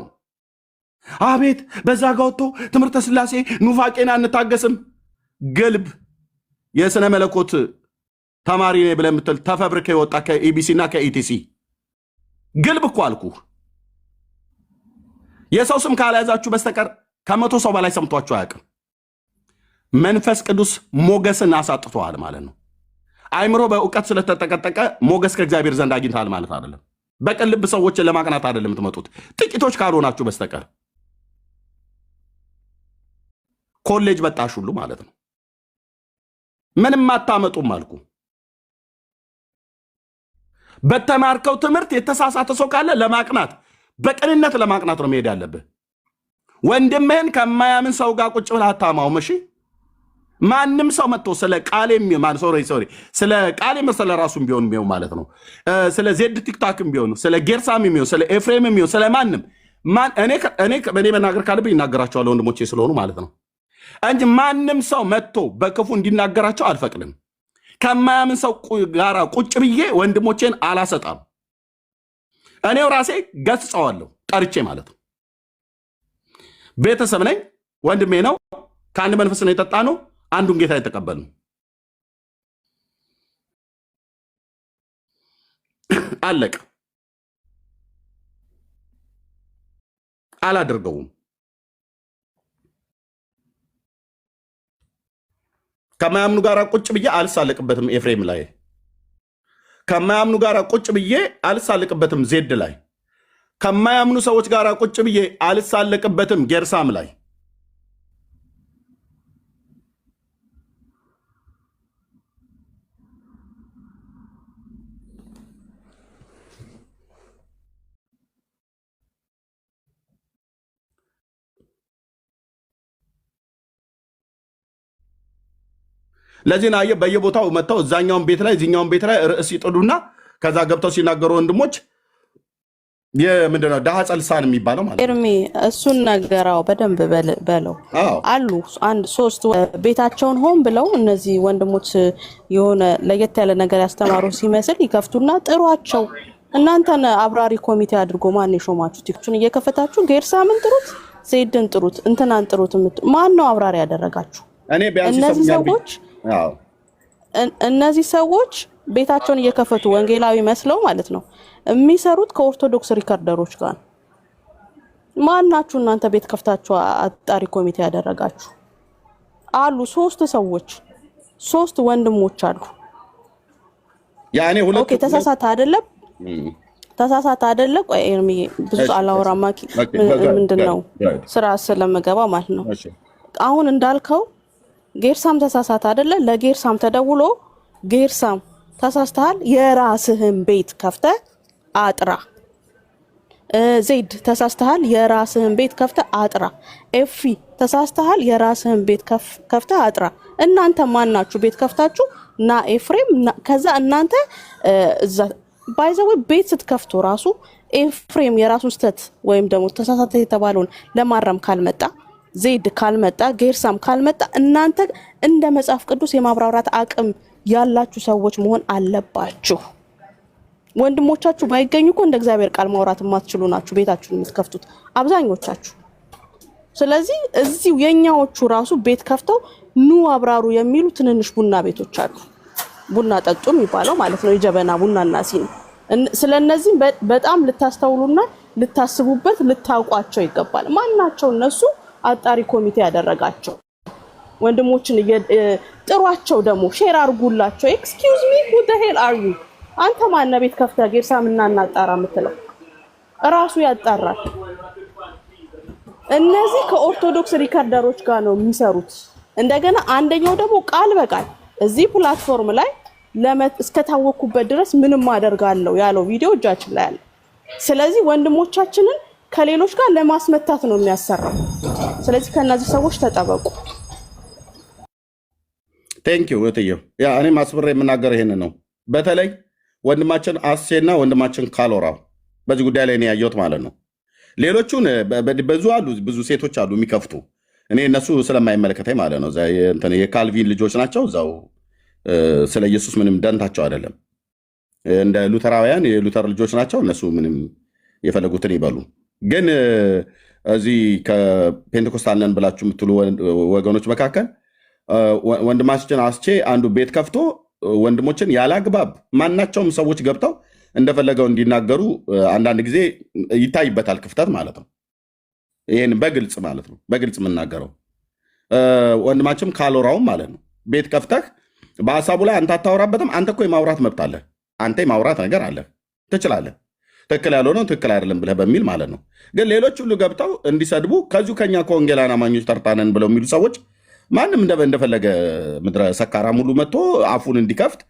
አቤት በዛ ጋር ወጥቶ ትምህርተ ስላሴ ኑፋቄን አንታገስም። ግልብ የስነ መለኮት ተማሪ ነኝ ብለህ የምትል ተፈብርከ የወጣ ከኢቢሲ እና ከኢቲሲ ግልብ እኮ አልኩህ። የሰው ስም ካልያዛችሁ በስተቀር ከመቶ ሰው በላይ ሰምቷችሁ አያውቅም። መንፈስ ቅዱስ ሞገስን አሳጥቶሃል ማለት ነው። አይምሮ በእውቀት ስለተጠቀጠቀ ሞገስ ከእግዚአብሔር ዘንድ አግኝተሃል ማለት አይደለም። በቅን ልብ ሰዎችን ለማቅናት አይደለም የምትመጡት፣ ጥቂቶች ካልሆናችሁ በስተቀር ኮሌጅ በጣሽ ሁሉ ማለት ነው። ምንም አታመጡም አልኩ። በተማርከው ትምህርት የተሳሳተ ሰው ካለ ለማቅናት በቅንነት ለማቅናት ነው መሄድ ያለብህ። ወንድምህን ከማያምን ሰው ጋር ቁጭ ብለህ አታማውም። እሺ ማንም ሰው መጥቶ ስለ ቃሌም ስለ ቃሌም ስለ ራሱም ቢሆን ማለት ነው ስለ ዜድ ቲክታክም ቢሆን ስለ ጌርሳም ቢሆን ስለ ኤፍሬምም ቢሆን ስለ ማንም እኔ መናገር ካለብኝ ይናገራቸዋለሁ ወንድሞቼ ስለሆኑ ማለት ነው እንጂ ማንም ሰው መጥቶ በክፉ እንዲናገራቸው አልፈቅድም። ከማያምን ሰው ጋር ቁጭ ብዬ ወንድሞቼን አላሰጣም። እኔው ራሴ ገስጸዋለሁ ጠርቼ ማለት ነው። ቤተሰብ ነኝ፣ ወንድሜ ነው፣ ከአንድ መንፈስ ነው የጠጣ ነው፣ አንዱን ጌታ የተቀበል ነው። አለቀ። አላደርገውም። ከማያምኑ ጋር ቁጭ ብዬ አልሳለቅበትም። ኤፍሬም ላይ ከማያምኑ ጋር ቁጭ ብዬ አልሳለቅበትም። ዜድ ላይ ከማያምኑ ሰዎች ጋር ቁጭ ብዬ አልሳለቅበትም። ጌርሳም ላይ ለዚህ ነው አየህ፣ በየቦታው መጥተው እዛኛውን ቤት ላይ እዚኛውን ቤት ላይ ርዕስ ይጥዱና ከዛ ገብተው ሲናገሩ ወንድሞች የምንድነው ዳሃ ጸልሳን የሚባለው ማለት ኤርሚ እሱን ነገራው በደንብ በለው አሉ። አንድ ሶስት ቤታቸውን ሆን ብለው እነዚህ ወንድሞች የሆነ ለየት ያለ ነገር ያስተማሩ ሲመስል ይከፍቱና ጥሯቸው። እናንተን አብራሪ ኮሚቴ አድርጎ ማን የሾማችሁ? ቲክቶክን እየከፈታችሁ ጌርሳምን ጥሩት፣ ዜድን ጥሩት፣ እንትናን ጥሩት። ማን ነው አብራሪ ያደረጋችሁ? እነዚህ ሰዎች ቤታቸውን እየከፈቱ ወንጌላዊ መስለው ማለት ነው የሚሰሩት ከኦርቶዶክስ ሪከርደሮች ጋር። ማናችሁ እናንተ ቤት ከፍታችሁ አጣሪ ኮሚቴ ያደረጋችሁ? አሉ ሶስት ሰዎች፣ ሶስት ወንድሞች አሉ። ያኔ ሁለት ኦኬ፣ ተሳሳተ አይደለም? ተሳሳተ አይደለ? ቆይ ኤርሚ ብዙ አላወራማኪ ምንድነው ስራ ስለምገባ ማለት ነው። አሁን እንዳልከው ጌርሳም ተሳሳተ አይደለ? ለጌርሳም ተደውሎ ጌርሳም ተሳስተሃል፣ የራስህን ቤት ከፍተ አጥራ። ዜድ ተሳስተሃል፣ የራስህን ቤት ከፍተ አጥራ። ኤፊ ተሳስተሃል፣ የራስህን ቤት ከፍተ አጥራ። እናንተ ማናችሁ ቤት ከፍታችሁ እና ኤፍሬም ከዛ እናንተ እዛ ባይዘው ቤት ስትከፍቱ ራሱ ኤፍሬም የራሱን ስተት ወይም ደግሞ ተሳሳተ የተባለውን ለማረም ካልመጣ ዜድ ካልመጣ ጌርሳም ካልመጣ እናንተ እንደ መጽሐፍ ቅዱስ የማብራራት አቅም ያላችሁ ሰዎች መሆን አለባችሁ። ወንድሞቻችሁ ባይገኙ እኮ እንደ እግዚአብሔር ቃል ማውራት የማትችሉ ናችሁ ቤታችሁን የምትከፍቱት አብዛኞቻችሁ። ስለዚህ እዚሁ የኛዎቹ ራሱ ቤት ከፍተው ኑ አብራሩ የሚሉ ትንንሽ ቡና ቤቶች አሉ። ቡና ጠጡ የሚባለው ማለት ነው፣ የጀበና ቡናና ሲኒ። ስለነዚህ በጣም ልታስተውሉና ልታስቡበት ልታውቋቸው ይገባል። ማናቸው እነሱ አጣሪ ኮሚቴ ያደረጋቸው? ወንድሞችን ጥሯቸው፣ ደግሞ ሼር አርጉላቸው። ኤክስኪውዝ ሚ who the hell are you? አንተ ማን ቤት ከፍተህ ጌርሳምና እናጣራ የምትለው? ራሱ ያጣራል። እነዚህ ከኦርቶዶክስ ሪከርደሮች ጋር ነው የሚሰሩት። እንደገና አንደኛው ደግሞ ቃል በቃል እዚህ ፕላትፎርም ላይ እስከታወኩበት ድረስ ምንም አደርጋለሁ ያለው ቪዲዮ እጃችን ላይ አለ። ስለዚህ ወንድሞቻችንን ከሌሎች ጋር ለማስመታት ነው የሚያሰራው። ስለዚህ ከነዚህ ሰዎች ተጠበቁ። ቴንክ ዩ ወትየው። ያ እኔ ማስብሬ የምናገረው ይሄን ነው። በተለይ ወንድማችን አሴና ወንድማችን ካሎራው በዚህ ጉዳይ ላይ ነው ያየሁት ማለት ነው። ሌሎቹን ብዙ አሉ፣ ብዙ ሴቶች አሉ የሚከፍቱ። እኔ እነሱ ስለማይመለከተኝ ማለት ነው። የካልቪን ልጆች ናቸው። እዛው ስለ ኢየሱስ ምንም ደንታቸው አይደለም። እንደ ሉተራውያን የሉተር ልጆች ናቸው። እነሱ ምንም የፈለጉትን ይበሉ። ግን እዚህ ከፔንቴኮስታል ነን ብላችሁ የምትሉ ወገኖች መካከል ወንድማችን አስቼ አንዱ ቤት ከፍቶ ወንድሞችን ያላግባብ ማናቸውም ሰዎች ገብተው እንደፈለገው እንዲናገሩ አንዳንድ ጊዜ ይታይበታል ክፍተት ማለት ነው። ይህን በግልጽ ማለት ነው፣ በግልጽ የምናገረው ወንድማችም ካሎራውም ማለት ነው። ቤት ከፍተህ በሀሳቡ ላይ አንተ አታወራበትም። አንተ እኮ የማውራት መብት አለህ። አንተ የማውራት ነገር አለህ፣ ትችላለህ። ትክክል ያልሆነው ትክክል አይደለም ብለህ በሚል ማለት ነው። ግን ሌሎች ሁሉ ገብተው እንዲሰድቡ ከዚሁ ከኛ ከወንጌላውያን አማኞች ተርታነን ብለው የሚሉ ሰዎች ማንም እንደፈለገ ምድረ ሰካራም ሁሉ መጥቶ አፉን እንዲከፍት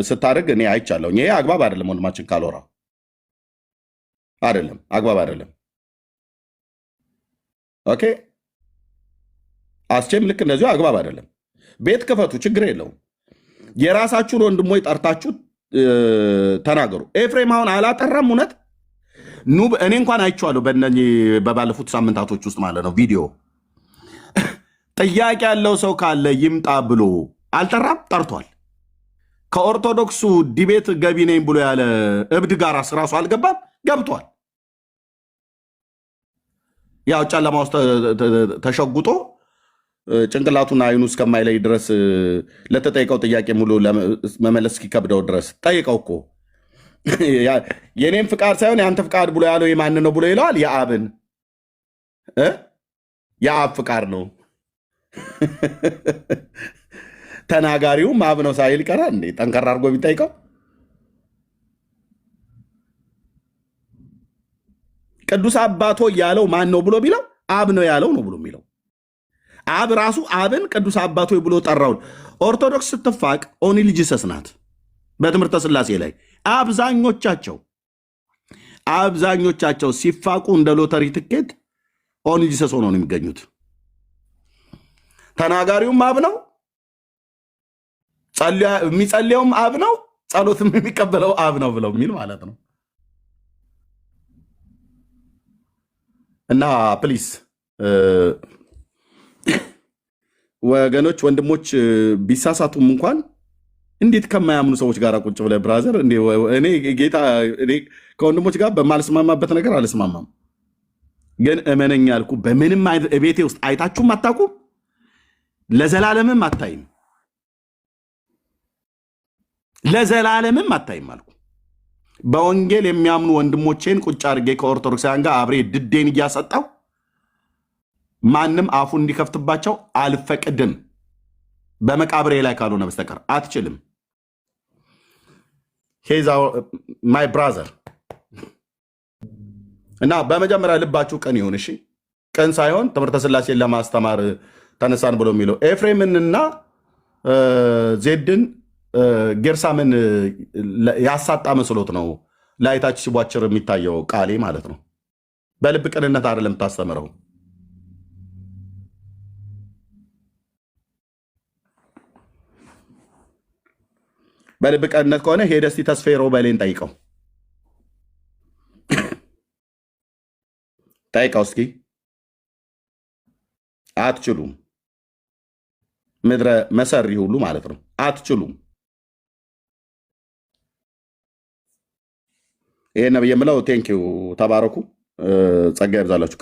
ስታደርግ እኔ አይቻለሁ። ይሄ አግባብ አይደለም። ወንድማችን ካሎራው አይደለም፣ አግባብ አይደለም። ኦኬ፣ አስቼም ልክ እንደዚሁ አግባብ አይደለም። ቤት ክፈቱ፣ ችግር የለውም። የራሳችሁን ወንድሞች ጠርታችሁ ተናገሩ። ኤፍሬም አሁን አላጠራም። እውነት እኔ እንኳን አይቼዋለሁ በባለፉት ሳምንታቶች ውስጥ ማለት ነው። ቪዲዮ ጥያቄ ያለው ሰው ካለ ይምጣ ብሎ አልጠራም፣ ጠርቷል። ከኦርቶዶክሱ ዲቤት ገቢ ነኝ ብሎ ያለ እብድ ጋር ራሱ አልገባም፣ ገብቷል። ያው ጨለማ ውስጥ ተሸጉጦ ጭንቅላቱና አይኑ እስከማይለይ ድረስ ለተጠይቀው ጥያቄ ሙሉ መመለስ እስኪከብደው ድረስ ጠይቀው እኮ የኔም ፍቃድ ሳይሆን የአንተ ፍቃድ ብሎ ያለው የማን ነው ብሎ ይለዋል? የአብን የአብ ፍቃድ ነው። ተናጋሪውም አብ ነው ሳይል ይቀራል እንዴ? ጠንከር አድርጎ ቢጠይቀው ቅዱስ አባቶ ያለው ማን ነው ብሎ ቢለው አብ ነው ያለው ነው ብሎ የሚለው አብ ራሱ አብን ቅዱስ አባቶ ብሎ ጠራው። ኦርቶዶክስ ስትፋቅ ኦንሊ ጂሰስ ናት። በትምህርተ ሥላሴ ላይ አብዛኞቻቸው ሲፋቁ እንደ ሎተሪ ትኬት ኦንሊ ጂሰስ ሆነው ነው የሚገኙት። ተናጋሪውም አብ ነው፣ የሚጸልየውም አብ ነው፣ ጸሎትም የሚቀበለው አብ ነው ብለው የሚል ማለት ነው። እና ፕሊስ ወገኖች፣ ወንድሞች ቢሳሳቱም እንኳን እንዴት ከማያምኑ ሰዎች ጋር ቁጭ ብለህ ብራዘር፣ እኔ ጌታ ከወንድሞች ጋር በማልስማማበት ነገር አልስማማም፣ ግን እመነኝ ያልኩ በምንም ቤቴ ውስጥ አይታችሁም አታውቁም፣ ለዘላለምም አታይም፣ ለዘላለምም አታይም አልኩ። በወንጌል የሚያምኑ ወንድሞቼን ቁጭ አድርጌ ከኦርቶዶክሳውያን ጋር አብሬ ድዴን እያሰጣው ማንም አፉን እንዲከፍትባቸው አልፈቅድም። በመቃብሬ ላይ ካልሆነ በስተቀር አትችልም። ሄዛ ማይ ብራዘር እና በመጀመሪያ ልባችሁ ቅን ይሁን። እሺ ቅን ሳይሆን ትምህርተ ሥላሴን ለማስተማር ተነሳን ብሎ የሚለው ኤፍሬምንና ዜድን ጌርሳምን ያሳጣ መስሎት ነው ላይታች ሲቧችር የሚታየው ቃሌ ማለት ነው። በልብ ቅንነት አይደለም ታስተምረው። በልብ ቅንነት ከሆነ ሄደህ እስቲ ተስፋዬ ሮበሌን ጠይቀው እስኪ። አትችሉም። ምድረ መሰሪ ሁሉ ማለት ነው። አትችሉም። ይሄን ነው የምለው። ቴንኪው። ተባረኩ። ጸጋ ይብዛላችሁ።